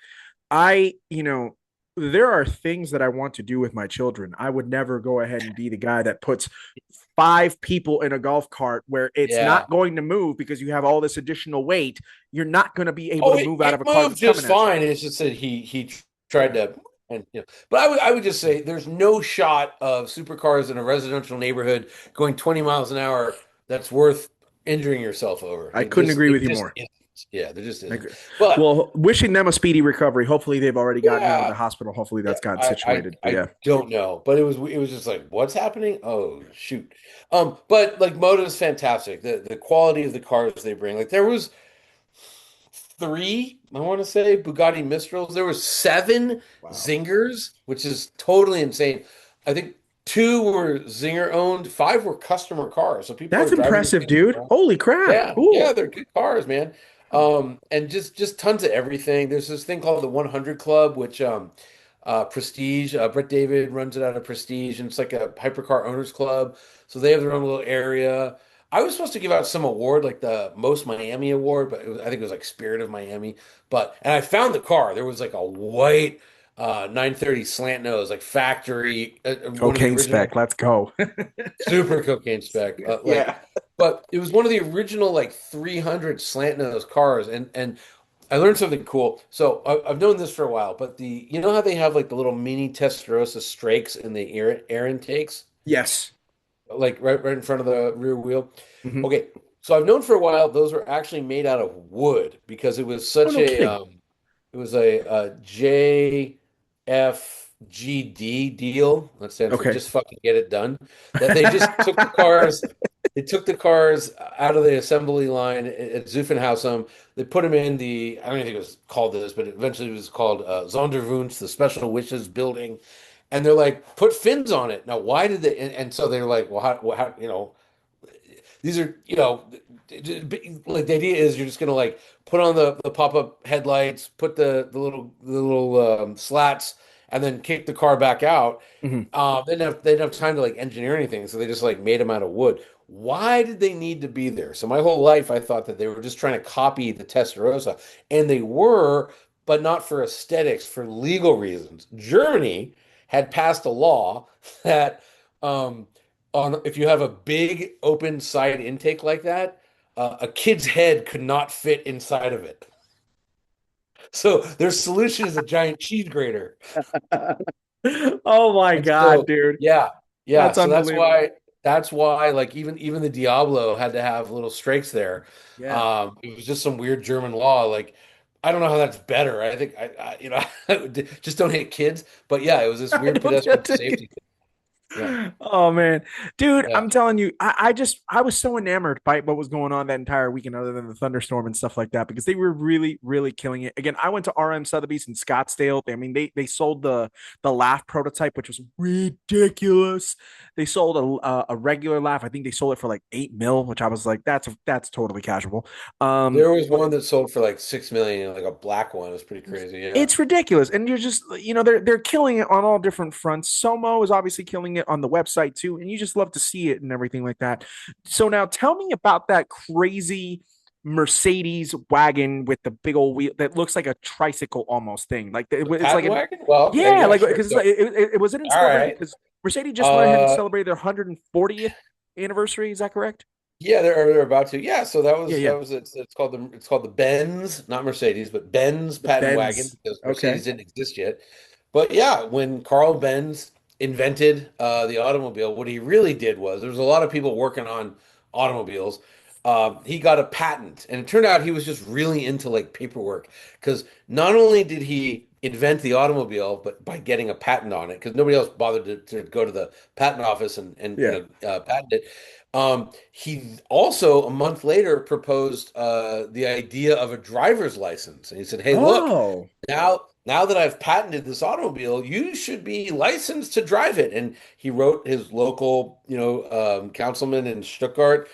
there are things that I want to do with my children. I would never go ahead and be the guy that puts five people in a golf cart where it's Yeah. not going to move because you have all this additional weight. You're not going to be able Oh, to it, move out of it a car moved that's just coming at you. fine. It's just that he tried to and but I would just say there's no shot of supercars in a residential neighborhood going 20 miles an hour that's worth injuring yourself over. I couldn't agree with It you just more. isn't. Yeah, there just Like, isn't. But well, wishing them a speedy recovery. Hopefully, they've already gotten out of yeah, the hospital. Hopefully, yeah, that's gotten I situated. But I yeah, don't know, but it was just like, what's happening? Oh shoot. But like Moto is fantastic. The quality of the cars they bring. Like there was three, I want to say, Bugatti Mistrals. There was seven wow, Zingers, which is totally insane. I think two were Zinger owned, five were customer cars. So people are that's driving these impressive, things dude. around. Holy crap! Yeah, Cool. they're good cars, man. And just tons of everything. There's this thing called the 100 Club, which Prestige, Brett David runs it out of Prestige, and it's like a hypercar owners club. So they have their own little area. I was supposed to give out some award, like the Most Miami Award, but I think it was like Spirit of Miami. And I found the car. There was like a white 930 slant nose, like factory, one of the Cocaine original spec. Let's go. super cocaine spec. Yeah. But it was one of the original like 300 slant nose cars, and I learned something cool. So I've known this for a while, but you know how they have like the little mini Testarossa strakes in the air intakes, Yes. like right in front of the rear wheel. Mhm. Okay, so I've known for a while those were actually made out of wood because it was Oh such no, kidding. it was a JFGD deal. That stands for Okay. just fucking get it done. That they just took the cars. They took the cars out of the assembly line at Zuffenhausen. They put them in I don't even think it was called this, but eventually it was called Sonderwunsch, the Special Wishes building. And they're like, put fins on it. Now, why did they? And so they're like, well, how, these are, like the idea is you're just gonna like put on the pop-up headlights, put the little slats, and then kick the car back out. Mhm. They didn't have time to like engineer anything, so they just like made them out of wood. Why did they need to be there? So my whole life I thought that they were just trying to copy the Testarossa, and they were, but not for aesthetics, for legal reasons. Germany had passed a law that um, on if you have a big open side intake like that, a kid's head could not fit inside of it. So their solution is a giant cheese grater. Oh my And God, so, dude. yeah, yeah. That's So unbelievable. that's why like even the Diablo had to have little strakes there. Yeah. It was just some weird German law. Like I don't know how that's better. I think just don't hit kids. But yeah, it was this I weird don't pedestrian get to. safety thing. Yeah, Oh man, dude, yeah. I'm telling you, I was so enamored by what was going on that entire weekend, other than the thunderstorm and stuff like that, because they were really, really killing it. Again, I went to RM Sotheby's in Scottsdale. I mean, they sold the laugh prototype, which was ridiculous. They sold a regular laugh. I think they sold it for like 8 mil, which I was like, that's totally casual. There was But one that sold for like 6 million, like a black one. It was pretty crazy. Yeah. it's ridiculous, and you're just they're killing it on all different fronts. Somo is obviously killing it on the website too, and you just love to see it and everything like that. So now tell me about that crazy Mercedes wagon with the big old wheel that looks like a tricycle almost thing. Like The it's like patent an wagon? Well, okay, yeah, yeah, like sure. because So, was it in all celebration right. because Mercedes just went ahead and Uh, celebrated their 140th anniversary. Is that correct? Yeah, they're about to. Yeah, so Yeah, that yeah. was it's called the Benz, not Mercedes, but Benz The patent wagon Benz. because Okay. Mercedes didn't exist yet. But yeah, when Carl Benz invented the automobile, what he really did was there was a lot of people working on automobiles. He got a patent, and it turned out he was just really into like paperwork because not only did he invent the automobile, but by getting a patent on it, because nobody else bothered to go to the patent office and Yeah. patent it. He also a month later proposed the idea of a driver's license, and he said, "Hey, look, Oh, now that I've patented this automobile, you should be licensed to drive it." And he wrote his local, councilman in Stuttgart,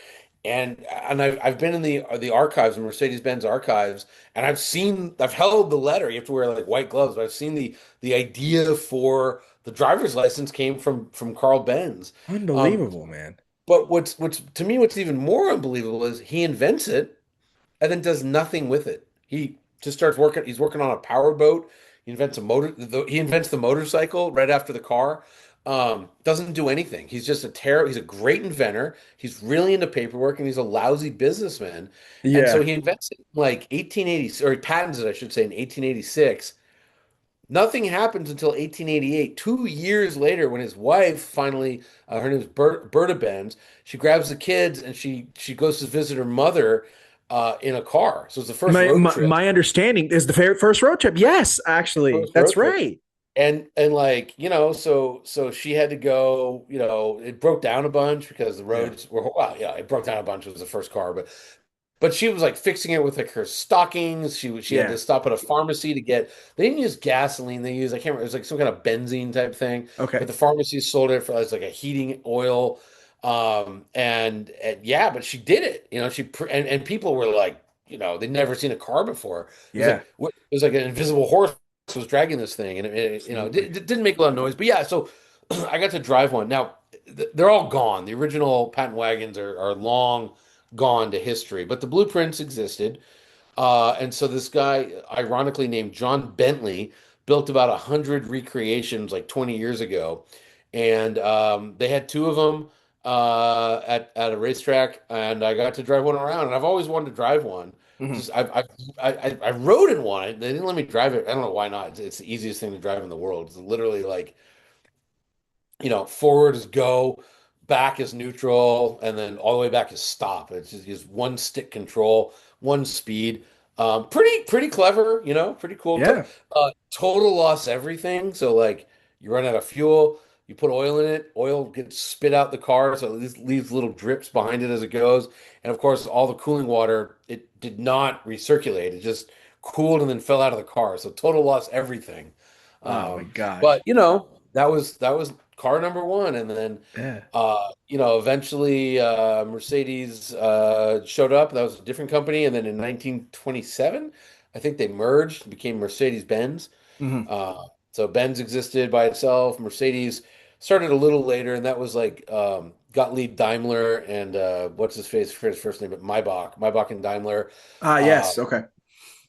and I've been in the archives, the Mercedes-Benz archives, and I've held the letter. You have to wear like white gloves, but I've seen the idea for the driver's license came from Carl Benz. Um, unbelievable, man. but what's to me what's even more unbelievable is he invents it and then does nothing with it. He just starts working. He's working on a power boat. He invents a motor. He invents the motorcycle right after the car. Doesn't do anything. He's just a terror. He's a great inventor. He's really into paperwork and he's a lousy businessman. And so Yeah. he invents it in like 1880, or he patents it, I should say, in 1886. Nothing happens until 1888, 2 years later, when his wife finally, her name is Berta Benz, she grabs the kids and she goes to visit her mother in a car. So it's the first My, road my trip, my understanding is the first road trip. Yes, actually, first that's road trip, right. and like so she had to go. It broke down a bunch because the Yeah. roads were well, yeah, it broke down a bunch. It was the first car, but she was like fixing it with like her stockings. She had Yeah. to stop at a pharmacy to get. They didn't use gasoline. They used I can't remember. It was like some kind of benzene type thing. But Okay. the pharmacy sold it for as like a heating oil. And yeah, but she did it. And people were like, they'd never seen a car before. It was Yeah. like what? It was like an invisible horse was dragging this thing, and Absolutely. it didn't make a lot of noise. But yeah, so I got to drive one. Now they're all gone. The original patent wagons are long gone to history, but the blueprints existed. And so this guy, ironically named John Bentley, built about 100 recreations like 20 years ago, and they had two of them at a racetrack, and I got to drive one around. And I've always wanted to drive one. Mhm. Just I rode in one. They didn't let me drive it. I don't know why not. It's the easiest thing to drive in the world. It's literally like forward is go, back is neutral, and then all the way back is stop. It's just one stick control, one speed. Pretty clever, pretty cool. Yeah. Total loss everything. So like you run out of fuel, you put oil in it, oil gets spit out the car, so it leaves little drips behind it as it goes. And of course, all the cooling water, it did not recirculate. It just cooled and then fell out of the car. So total loss everything. Oh my But gosh. that was car number one, and then Yeah. eventually Mercedes showed up. That was a different company, and then in 1927, I think they merged, became Mercedes-Benz. Hmm. So Benz existed by itself. Mercedes started a little later, and that was like Gottlieb Daimler and what's his face for his first name, but Maybach and Daimler. Ah, Uh, yes. Okay.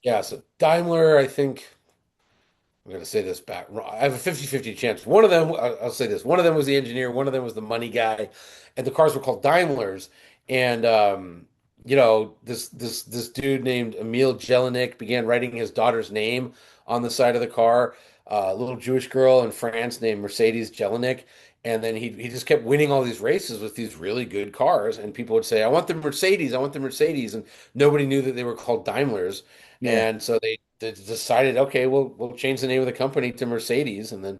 yeah, so Daimler, I think. I'm going to say this back. I have a 50-50 chance. One of them, I'll say this. One of them was the engineer, one of them was the money guy, and the cars were called Daimlers. And this dude named Emil Jelinek began writing his daughter's name on the side of the car. a little Jewish girl in France named Mercedes Jelinek. And then he just kept winning all these races with these really good cars. And people would say, I want the Mercedes, I want the Mercedes. And nobody knew that they were called Daimlers. Yeah. And so they decided, okay, we'll change the name of the company to Mercedes. And then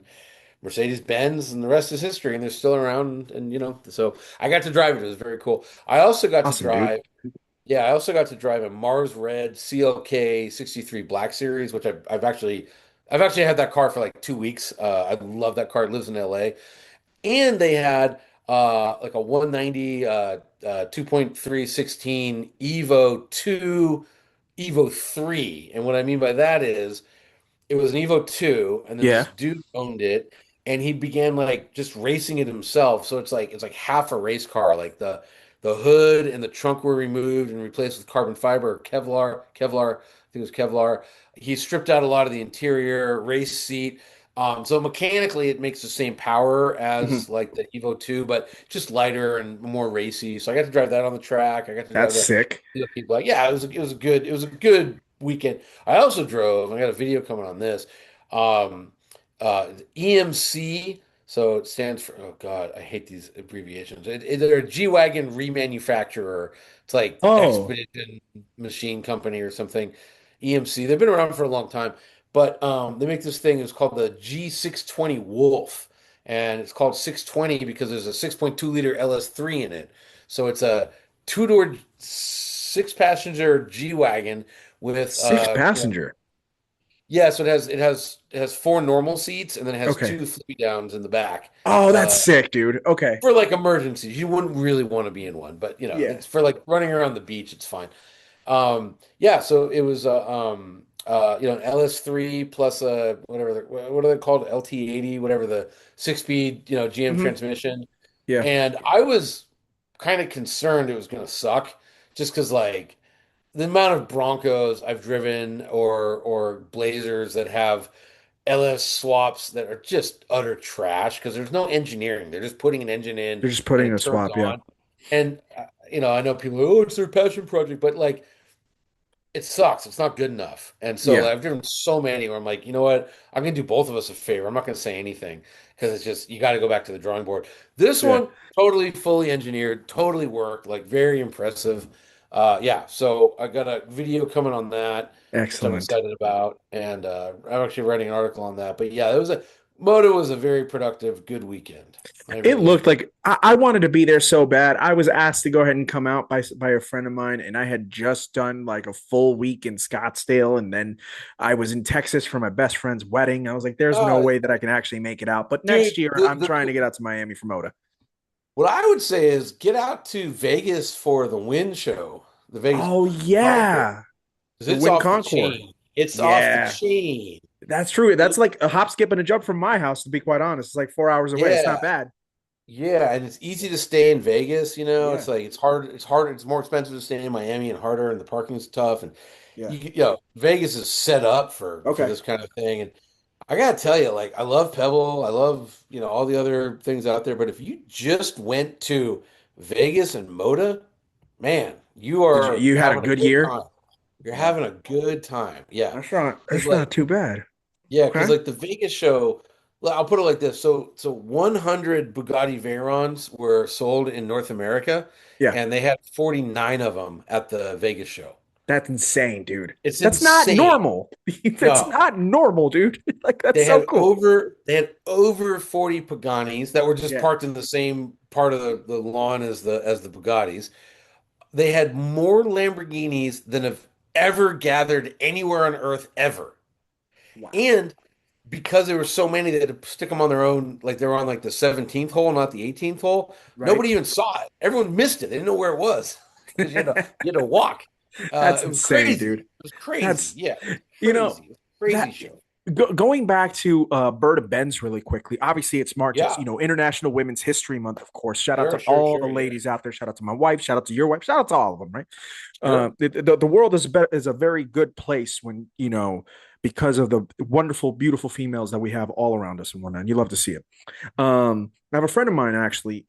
Mercedes Benz, and the rest is history. And they're still around. And, so I got to drive it. It was very cool. I also got to Awesome, dude. drive. Yeah, I also got to drive a Mars Red CLK 63 Black Series, which I've actually had that car for like 2 weeks. I love that car. It lives in LA. And they had like a 190 2.316 Evo 2, Evo 3. And what I mean by that is it was an Evo 2, and then this Yeah. dude owned it, and he began like just racing it himself. So it's like half a race car. Like the hood and the trunk were removed and replaced with carbon fiber or Kevlar. I think it was Kevlar. He stripped out a lot of the interior, race seat. So mechanically, it makes the same power Mhm. as like the Evo 2, but just lighter and more racy. So I got to drive that on the track. I got to drive That's the sick. people like, yeah, it was a good weekend. I also drove. I got a video coming on this. Um, EMC. So it stands for, oh God, I hate these abbreviations. They're a G-Wagon remanufacturer. It's like Oh, Expedition Machine Company or something. EMC. They've been around for a long time, but they make this thing. It's called the G620 Wolf, and it's called 620 because there's a 6.2 liter LS3 in it. So it's a two-door, six-passenger G-Wagon with six passenger. yeah, so it has four normal seats and then it has Okay. two flippy downs in the back. Oh, that's Uh sick, dude. Okay. for like emergencies. You wouldn't really want to be in one, but Yeah. it's for like running around the beach, it's fine. Yeah, so it was an LS3 plus a whatever what are they called? LT80, whatever, the six-speed, GM Hmm. transmission. Yeah. And I was kind of concerned it was gonna suck just because like the amount of Broncos I've driven or Blazers that have LS swaps that are just utter trash because there's no engineering. They're just putting an engine in They're just and putting it a turns swap. Yeah. on. And I know people, oh, it's their passion project, but like it sucks. It's not good enough. And so Yeah. like, I've driven so many where I'm like, you know what? I'm gonna do both of us a favor. I'm not gonna say anything because it's just you got to go back to the drawing board. This Yeah. one totally fully engineered, totally worked, like very impressive. Yeah, so I got a video coming on that, which I'm Excellent. excited about, and I'm actually writing an article on that. But yeah, it was a Moto was a very productive, good weekend. I It really looked enjoyed. like I wanted to be there so bad. I was asked to go ahead and come out by a friend of mine, and I had just done like a full week in Scottsdale, and then I was in Texas for my best friend's wedding. I was like, "There's no Uh, way that I can actually make it out." But next dude, year, I'm trying to get out to Miami for Moda. what I would say is get out to Vegas for the Wind show, the Vegas Oh Concours, yeah, because the it's Win off the Concours. chain. It's off the Yeah, chain. that's true. That's It- like a hop, skip, and a jump from my house. To be quite honest, it's like 4 hours away. It's not yeah, bad. yeah, and it's easy to stay in Vegas. Yeah, It's like it's hard. It's harder. It's more expensive to stay in Miami and harder, and the parking's tough. And yeah. Vegas is set up for Okay. this kind of thing. And I gotta tell you, like, I love Pebble. I love all the other things out there. But if you just went to Vegas and Moda, man, you Did you are you had a having a good good year? time. You're Yeah, having a good time. Yeah. that's not Because that's not like too bad. yeah, because Okay. like the Vegas show, well, I'll put it like this. So 100 Bugatti Veyrons were sold in North America, Yeah. and they had 49 of them at the Vegas show. That's insane, dude. It's That's not insane. normal. That's No. not normal, dude. Like that's They so had cool. over 40 Paganis that were just Yeah. parked in the same part of the lawn as the Bugattis. They had more Lamborghinis than have ever gathered anywhere on earth ever. Wow. And because there were so many, they had to stick them on their own, like they were on like the 17th hole, not the 18th hole. Right. Nobody even saw it. Everyone missed it. They didn't know where it was because you had to walk. That's It was insane, crazy. dude. It was crazy. That's Yeah, it was you know crazy. It was a crazy that show. going back to Berta Benz really quickly. Obviously, it's March. It's Yeah, International Women's History Month, of course. Shout out to sure, sure, all the sure. Yeah, ladies out there. Shout out to my wife. Shout out to your wife. Shout out to all of them. Right. sure. The world is a very good place when because of the wonderful, beautiful females that we have all around us and whatnot. And you love to see it. I have a friend of mine actually.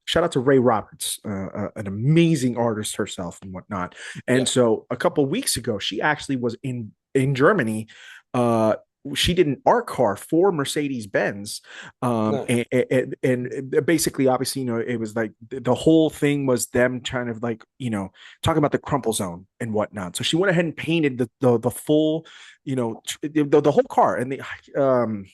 Shout out to Ray Roberts, an amazing artist herself and whatnot. Yeah. And so a couple weeks ago, she actually was in Germany, uh, she did an art car for Mercedes Benz, Nice. and basically, obviously, it was like the whole thing was them trying to like talk about the crumple zone and whatnot. So she went ahead and painted the full, the whole car, and the it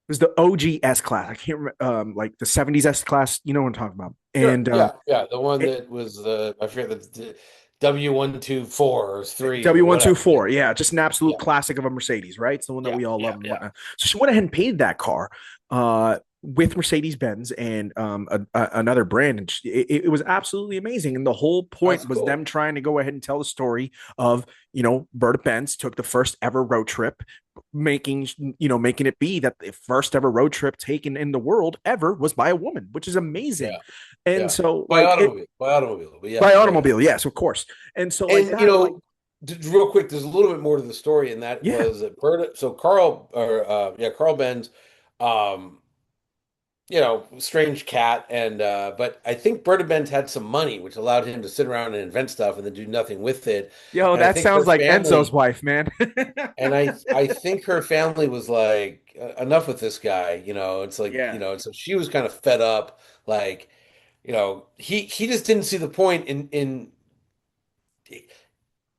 was the OG S class. I can't remember, like the '70s S class. You know what I'm talking about? Sure. And Yeah. Yeah. The one it, that was I forget the W124 or 3 or whatever. Yeah. W124, yeah, just an absolute Yeah. classic of a Mercedes, right? It's the one that Yeah. we all Yeah. love and Yeah. whatnot. So she went ahead and painted that car with Mercedes Benz and another brand, and it was absolutely amazing. And the whole That's point was them cool. trying to go ahead and tell the story of Berta Benz took the first ever road trip, making it be that the first ever road trip taken in the world ever was by a woman, which is amazing. Yeah. And Yeah. so By like it automobile. By automobile. But yeah. by Yeah. Yeah. automobile, yes, of course. And so like And that, like real quick, there's a little bit more to the story, and that yeah. was that Berta. So Carl, or Carl Benz, um, strange cat, and but I think Berta Benz had some money, which allowed him to sit around and invent stuff and then do nothing with it. Yo, And I that think her sounds like Enzo's family, wife, man. and I think her family was like, enough with this guy. It's like, Yeah, and so she was kind of fed up, like, he just didn't see the point in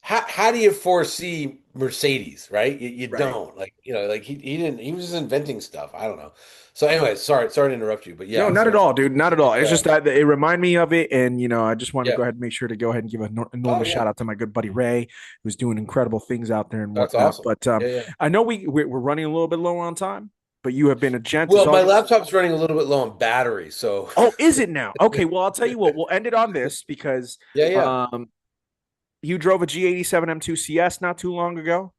how do you foresee Mercedes, right? You right. don't, like, like he didn't, he was just inventing stuff. I don't know. So anyway, sorry to interrupt you, but No, yeah, not at so all, dude. Not at all. It's yeah, just that it reminded me of it, and I just wanted to yeah. go ahead and make sure to go ahead and give an Oh enormous yeah, shout out to my good buddy Ray, who's doing incredible things out there and that's whatnot. awesome. But Yeah, yeah. I know we're running a little bit low on time, but you have been a gent as Well, my always. laptop's running a little bit low on battery, so Oh, is it now? Okay, well, I'll tell you what. We'll end it on this because yeah, yeah. um, you drove a G87 M2 CS not too long ago,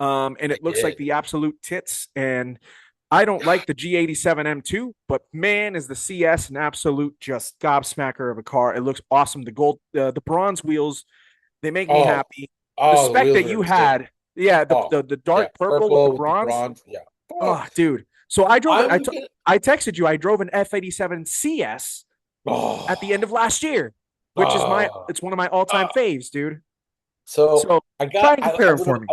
and I it looks like did. the absolute tits. And I don't like the G87 M2, but man, is the CS an absolute just gobsmacker of a car. It looks awesome. The bronze wheels, they make me Oh, happy. The oh, the spec wheels that are you insane. had, yeah, Oh, the yeah, dark purple with the purple with the bronze. bronze. Yeah. Oh, Oh, dude. So I drove it. I'm looking. I texted you. I drove an F87 CS at the end Oh, of last year, which is oh, it's one of my all time oh. faves, dude. So So I try got and compare them for me.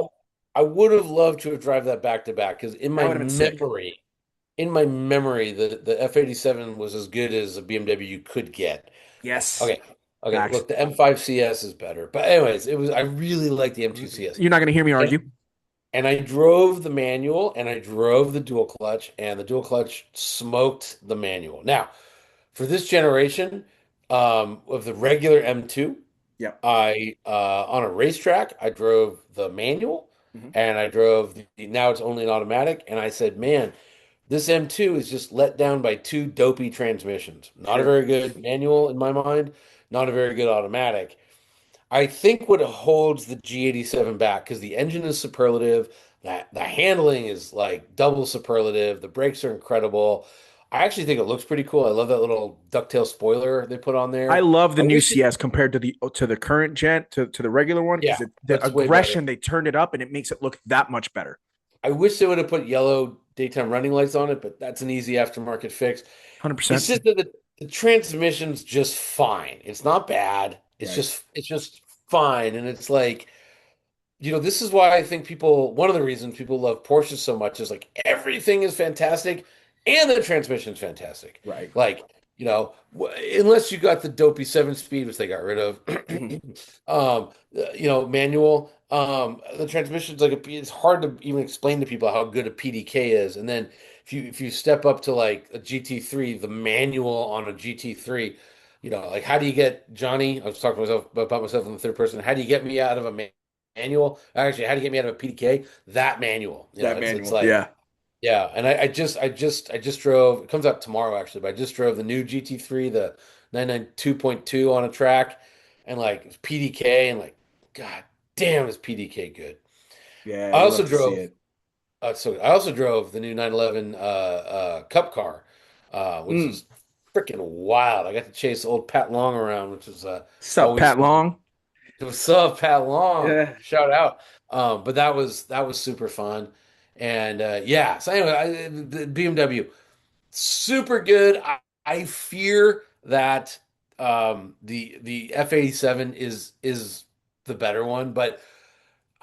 I would have loved to have drive that back to back because That would have been sick. in my memory, the F87 was as good as a BMW could get. Yes. Okay. Okay. Facts. Look, the M5 CS is better. But anyways, I really like the M2 CS. You're not going to hear me And, argue. and I drove the manual and I drove the dual clutch, and the dual clutch smoked the manual. Now, for this generation, of the regular M2, Yeah. I on a racetrack, I drove the manual Mm-hmm. and I drove now it's only an automatic, and I said, man, this M2 is just let down by two dopey transmissions. Not a Sure. very good manual in my mind, not a very good automatic. I think what holds the G87 back, because the engine is superlative, that the handling is like double superlative, the brakes are incredible. I actually think it looks pretty cool. I love that little ducktail spoiler they put on I there. love the I new wish it, CS compared to the current gen to the regular one because yeah, the that's way better. aggression they turned it up and it makes it look that much better. I wish they would have put yellow daytime running lights on it, but that's an easy aftermarket fix. It's 100%. just that the transmission's just fine. It's not bad. Right. It's just fine. And it's like, this is why I think one of the reasons people love Porsches so much is like everything is fantastic and the transmission's fantastic. Right. Like, unless you got the dopey 7 speed, which they got rid of, Mhm. manual, the transmission's like it's hard to even explain to people how good a PDK is. And then if you step up to like a GT3, the manual on a GT3, like how do you get Johnny? I was talking to myself about myself in the third person. How do you get me out of a manual? Actually, how do you get me out of a PDK? That manual. That It's manual. like, Yeah. yeah. And I just drove. It comes out tomorrow actually, but I just drove the new GT3, the 992.2 on a track, and like PDK, and like, God damn, is PDK good. Yeah. I You also love to see drove. it. I also drove the new 911 Cup car, which Mm. is freaking wild. I got to chase old Pat Long around, which was Sup, always Pat fun. Long? What's up, Pat Long? Yeah. Shout out. But that was super fun, and yeah. So anyway, the BMW super good. I fear that the F87 is the better one, but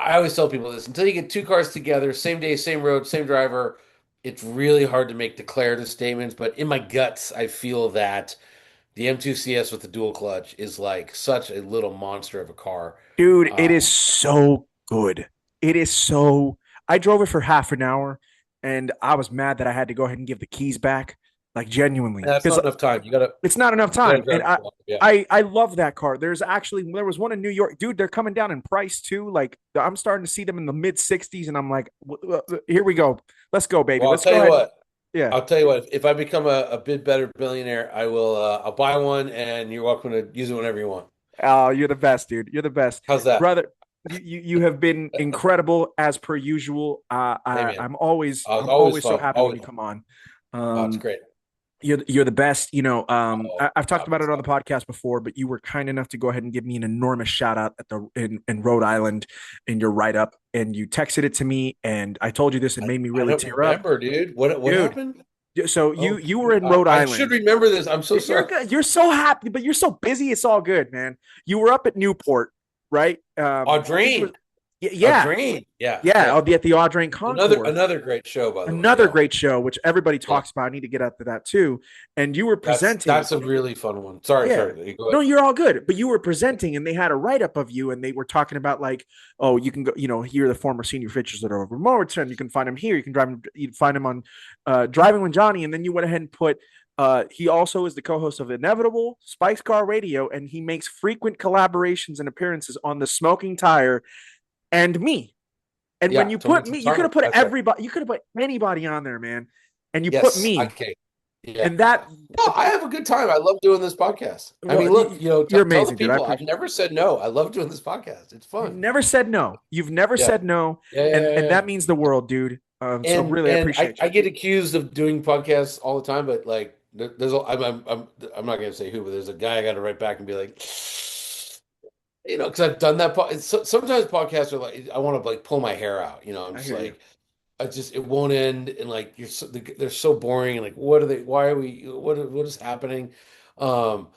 I always tell people this, until you get two cars together, same day, same road, same driver, it's really hard to make declarative statements. But in my guts, I feel that the M2 CS with the dual clutch is like such a little monster of a car. Dude, Uh, it is so good. It is so. I drove it for half an hour, and I was mad that I had to go ahead and give the keys back, like genuinely, that's because not enough time. it's not enough You gotta time. And drive. Yeah. I love that car. There was one in New York, dude. They're coming down in price too. Like I'm starting to see them in the mid 60s, and I'm like, here we go. Let's go, baby. Well, I'll Let's tell go you ahead. what. Yeah. I'll tell you what. If I become a bid better billionaire, I will. I'll buy one, and you're welcome to use it whenever you want. Oh, you're the best, dude. You're the best, How's that? brother. You have been incredible as per usual. Hey, man. It's I'm always always so fun. happy when Always you fun. come on. Oh, it's Um, great. you're the best. Oh, I've talked stop about it. it on the Stop it. podcast before, but you were kind enough to go ahead and give me an enormous shout out at in Rhode Island in your write up, and you texted it to me, and I told you this. It made me I really don't tear up, remember, dude. What dude. happened? So Oh, you were shoot. in Rhode I should Island. remember this. I'm so You're sorry. good. You're so happy, but you're so busy. It's all good, man. You were up at Newport, right? I think it was. Audreyne. Yeah, Audreyne. Yeah, yeah. yeah. I'll be at the Audrain Another Concours. another great show, by the way. Another Yeah, great show, which everybody yeah. talks about. I need to get up to that too. And you were presenting. That's a really fun one. Sorry, Yeah. sorry. Go No, ahead. you're all good. But you were presenting and they had a write up of you and they were talking about like, oh, you can go, you're the former senior features that are over Mowerton. You can find him here. You can drive him, you can find him on Driving with Johnny. And then you went ahead and put he also is the co-host of Inevitable, Spice Car Radio, and he makes frequent collaborations and appearances on the Smoking Tire and me. And when Yeah, you put Tormenting me, you could have Tarmac. put That's right. everybody, you could have put anybody on there, man. And you put Yes. me. Okay. Yeah. And that No, I have a good time. I love doing this podcast. I well, mean, look, you're tell the amazing, dude. I people I've appreciate never said no. I love doing this podcast. It's You've fun. never said no. You've never Yeah. said no, Yeah, yeah, and yeah, that yeah. means the world, dude. So really, I And appreciate I you. get accused of doing podcasts all the time, but like there's a, I'm not gonna say who, but there's a guy I got to write back and be like, because I've done that. Sometimes podcasts are like I want to like pull my hair out. I'm I just hear you. like it won't end, and like they're so boring, and like what are they? Why are we? What is happening? Um,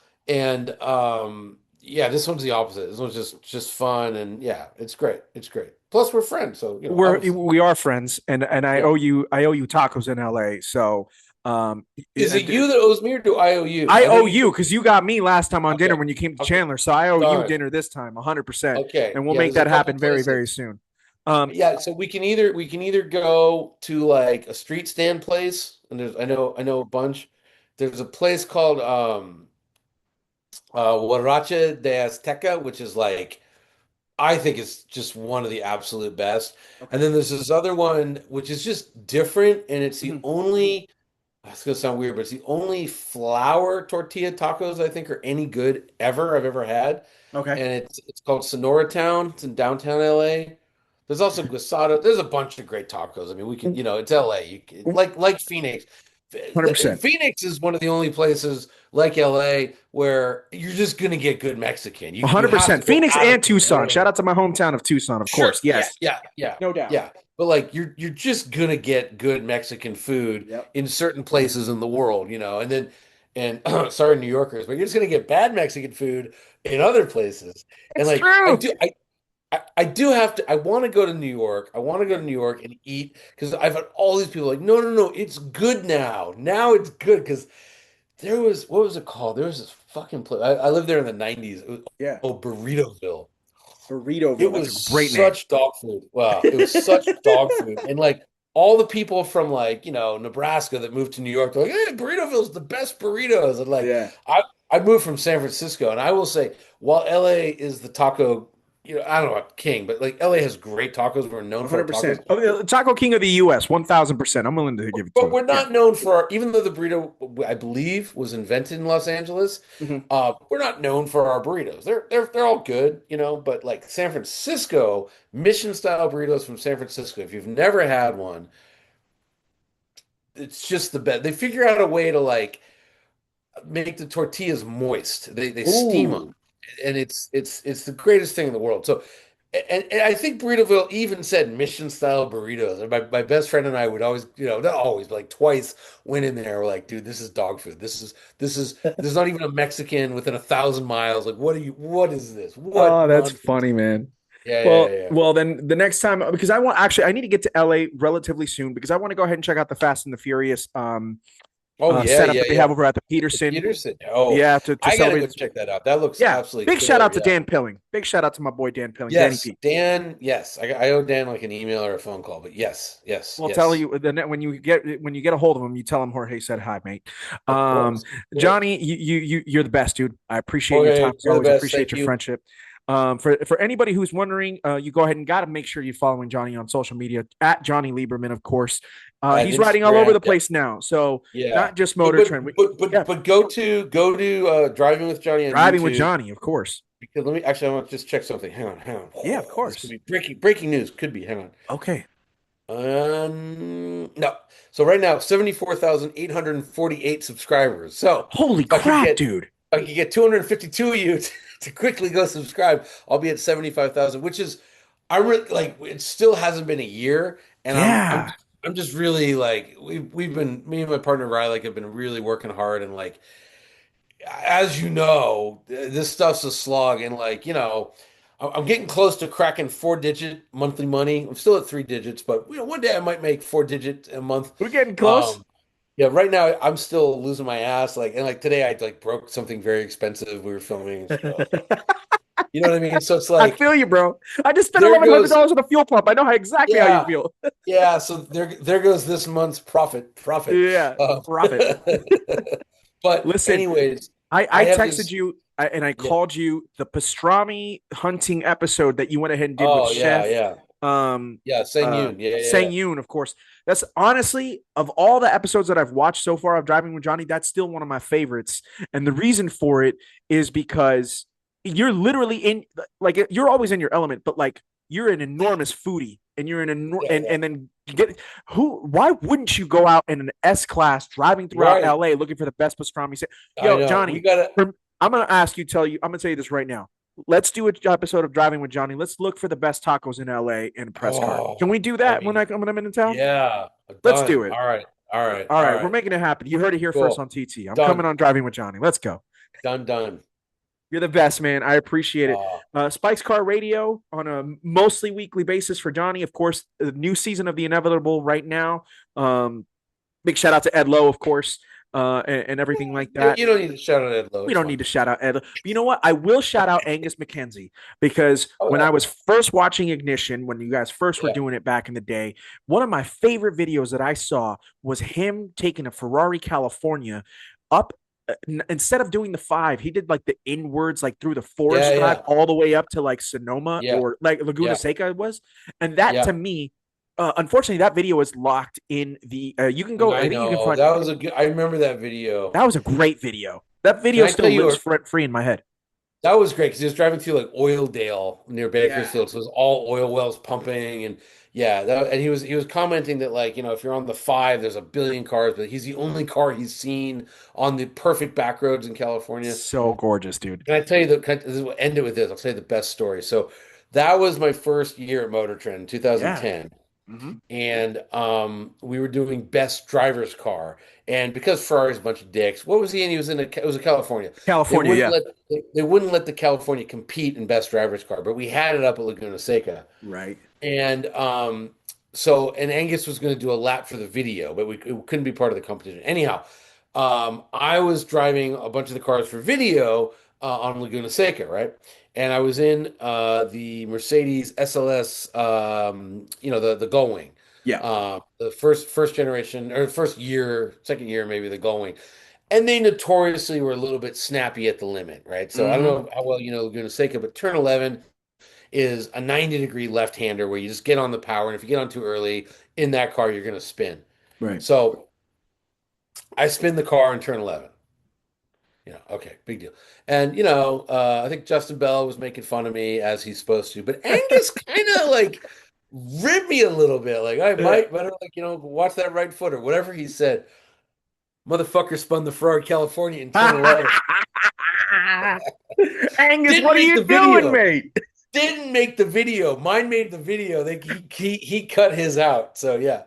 yeah, this one's the opposite. This one's just fun, and yeah, it's great. It's great. Plus, we're friends, so obviously, We are friends, and yeah. I owe you tacos in L.A. So um, Is it you that owes me, or do I owe you? I I know owe you you told. because you got me last time on dinner Okay, when you came to okay, Chandler. So I owe you all right, dinner this time, 100%, okay. and we'll Yeah, make there's a that couple happen very very places. soon. Yeah, so we can either go to like a street stand place, and there's I know a bunch. There's a place called Huarache de Azteca, which is like I think it's just one of the absolute best. And Okay. then there's this other one which is just different, and it's the Mhm. only. It's gonna sound weird, but it's the only flour tortilla tacos I think are any good ever I've ever had. Okay. And it's called Sonora Town. It's in downtown LA. There's also Guisado. There's a bunch of great tacos. I mean, it's LA. Like Phoenix. 100%. Phoenix is one of the only places like LA where you're just gonna get good Mexican. You have to 100%. go Phoenix out of and your Tucson. Shout way. out to my hometown of Tucson, of Sure. course. Yeah, Yes. yeah, yeah, No doubt. yeah. But like you're just gonna get good Mexican food Yep. in certain places in the world, and sorry, New Yorkers, but you're just gonna get bad Mexican food in other places. And It's like I true. do I do have to I want to go to New York. I want to go to New York and eat because I've had all these people like, no, no, no, it's good now. Now it's good because there was what was it called? There was this fucking place. I lived there in the 90s. It was, Yeah. oh, Burritoville. It Burritoville. That's a was great name. such dog food. Wow, it was such dog food. And like all the people from like, Nebraska that moved to New York, they're like, hey, Burritoville's the best burritos. And like Yeah. I moved from San Francisco, and I will say, while LA is the taco, I don't know about king, but like LA has great tacos. We're known for our tacos. 100%. Oh, Taco King of the U.S. 1,000%. I'm willing to give it to But him. we're Yeah. not known for even though the burrito, I believe, was invented in Los Angeles. Mhm. We're not known for our burritos. They're all good, but like San Francisco, Mission style burritos from San Francisco. If you've never had one, it's just the best. They figure out a way to like make the tortillas moist. They steam them, Ooh. and it's the greatest thing in the world. So, and I think Burritoville even said mission style burritos. And my best friend and I would always, not always, but like twice went in there. We're like, dude, this is dog food. There's not even a Mexican within 1,000 miles. Like, what is this? What Oh, that's nonsense? funny, man. Yeah, yeah, Well, yeah. well, then the next time, because I need to get to LA relatively soon because I want to go ahead and check out the Fast and the Furious Oh yeah, setup yeah, that they yeah. have over at the The Peterson. Peterson. Oh, Yeah, to I gotta go celebrate. check that out. That looks Yeah, absolutely big shout killer. out to Yeah. Dan Pilling. Big shout out to my boy Dan Pilling, Danny Yes, P. Dan. Yes, I owe Dan like an email or a phone call, but yes, yes, We'll tell yes. you when you get a hold of him, you tell him Jorge said hi, mate. Of Um, course, of course. Johnny, you're the best, dude. I appreciate your time Jorge, as you're the always. best. Appreciate Thank your you. friendship. For anybody who's wondering, you go ahead and got to make sure you're following Johnny on social media at Jonny Lieberman, of course. At He's riding all over Instagram. the Yeah, place now, so yeah. not just Hey, Motor but Trend. but but Yeah, but go to Driving with Johnny on driving with YouTube Johnny, of course. because let me actually I want to just check something. Hang on, hang on. Yeah, of This could course. be breaking news. Could be. Hang on. Okay. No. So right now, 74,848 subscribers. So Holy if I could crap, get dude. if I could get 252 of you to quickly go subscribe, I'll be at 75,000, which is I really like it still hasn't been a year and Yeah. I'm just really like we've been me and my partner Riley have been really working hard and like as you know, this stuff's a slog and like, I'm getting close to cracking 4-digit monthly money. I'm still at 3 digits, but one day I might make 4 digit a month. We're getting close. Um, yeah, right now I'm still losing my ass. Like, and like today I like broke something very expensive we were filming. You know what I mean? So it's I like feel you, bro. I just spent there goes, $1,100 on a fuel pump. I know exactly how you yeah, feel. yeah. So there goes this month's profit. Yeah, Um, profit. but Listen, anyways, I I have texted this. you and I Yeah. called you the pastrami hunting episode that you went ahead and did with Oh yeah, Chef yeah, um yeah. Sang Yoon. Yeah, yeah, Sang yeah. Yoon, of course. That's honestly of all the episodes that I've watched so far of Driving with Johnny, that's still one of my favorites. And the reason for it is because you're literally in like you're always in your element, but like you're an enormous foodie and you're Yeah, yeah. and then you get why wouldn't you go out in an S class driving throughout Right. LA looking for the best pastrami? I Yo, know. We Johnny, gotta. I'm gonna I'm gonna tell you this right now. Let's do an episode of Driving with Johnny. Let's look for the best tacos in LA in a press car. Can Oh, we do that would that be. when I'm in town? Yeah. Let's do Done. it. All right. All right. All All right, we're right. making it happen. You heard it here first Cool. on TT. I'm coming Done. on Driving with Johnny. Let's go. Done. Done. You're the best, man. I appreciate it. Uh, Spike's Car Radio on a mostly weekly basis for Johnny. Of course, the new season of The Inevitable right now. Big shout out to Ed Lowe, of course, and everything like that. you don't need to shout out Ed Lowe. We It's don't fine. need to shout out Ed. But you know what? I will shout out Angus McKenzie because Oh when yeah. I was first watching Ignition, when you guys first were Yeah. doing it back in the day, one of my favorite videos that I saw was him taking a Ferrari California up. Instead of doing the 5, he did like the inwards, like through the Yeah. forest drive Yeah. all the way up to like Sonoma Yeah. or like Laguna Yeah. Seca it was. And that to Yeah. me, unfortunately, that video is locked in the. You can go. I I think you can know. find. That was a good. I remember that video. That was a great video. That Can video I tell still lives you? free in my head. That was great because he was driving through like Oildale near Yeah. Bakersfield, so it was all oil wells pumping, and yeah, and he was commenting that like if you're on the 5, there's a billion cars, but he's the only car he's seen on the perfect back roads in California. So gorgeous, dude. Can I tell you this will end it with this? I'll tell you the best story. So that was my first year at Motor Trend, Yeah. 2010 Mm-hmm. and we were doing best driver's car. And because Ferrari's a bunch of dicks, what was he in? He was in it was a California. They California, wouldn't yeah. let they wouldn't let the California compete in best driver's car, but we had it up at Laguna Seca. Right. And and Angus was going to do a lap for the video, but it couldn't be part of the competition. Anyhow, I was driving a bunch of the cars for video on Laguna Seca, right? And I was in the Mercedes SLS, the Gullwing, Yeah. the first generation or first year, second year maybe the Gullwing, and they notoriously were a little bit snappy at the limit, right? So I don't Mm-hmm. know how well you know Laguna Seca, but turn 11 is a 90-degree left-hander where you just get on the power, and if you get on too early in that car, you're going to spin. Right. So I spin the car in turn 11. Okay, big deal. And I think Justin Bell was making fun of me as he's supposed to, but Angus kind of like ribbed me a little bit, like I Yeah. might better like watch that right foot or whatever he said. Motherfucker spun the Ferrari California in turn 11. Angus, Didn't what are make you the doing, video. mate? Didn't make the video. Mine made the video. He cut his out. So yeah.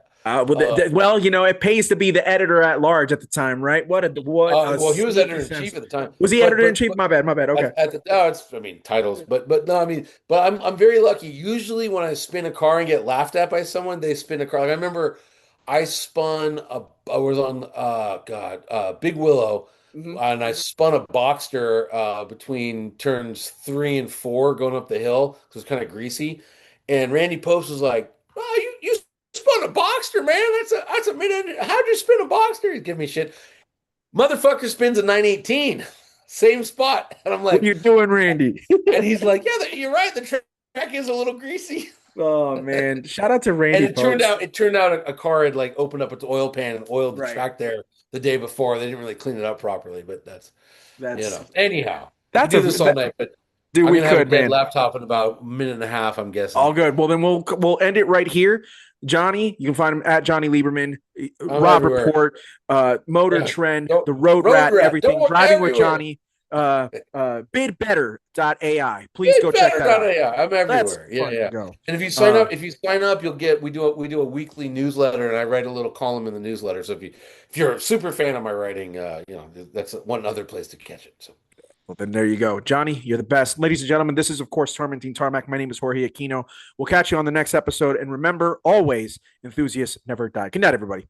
Well, it pays to be the editor at large at the time, right? What a Well, he was editor sneaky in chief sense. at the time, Was he editor in chief? My bad. My bad. Okay. at the no, it's I mean titles, but no, I mean, but I'm very lucky. Usually, when I spin a car and get laughed at by someone, they spin a car. Like I remember, I was on Big Willow, Mhm. and I spun a Boxster between turns 3 and 4 going up the hill because it was kind of greasy, and Randy Post was like, "Oh, you spun a Boxster, man. That's a minute. How'd you spin a Boxster?" He's giving me shit. Motherfucker spins a 918, same spot. And I'm What are like, you doing, Randy? and he's like, yeah, you're right. The track is a little greasy. Oh man! Shout out to And Randy Post. it turned out a car had like opened up its oil pan and oiled the Right. track there the day before. They didn't really clean it up properly, but That's Anyhow, we could that's do a this all night, but dude. I'm We gonna have a could, dead man. laptop in about a minute and a half, I'm All guessing. good. Well, then we'll end it right here. Johnny, you can find him at Jonny Lieberman, I'm Rob everywhere. Report, Motor Yeah. Trend, Go, the Road road Rat, rat. everything. Driving with Everywhere. Johnny, bidbetter.ai. Please go check that out. Bidbetter.ai. I'm Let's everywhere. Yeah, fucking yeah. go. And Uh, if you sign up, you'll get we do a weekly newsletter, and I write a little column in the newsletter. So if you're a super fan of my writing, that's one other place to catch it. So well, then there you go. Johnny, you're the best. Ladies and gentlemen, this is, of course, Tormenting Tarmac. My name is Jorge Aquino. We'll catch you on the next episode. And remember, always, enthusiasts never die. Good night, everybody.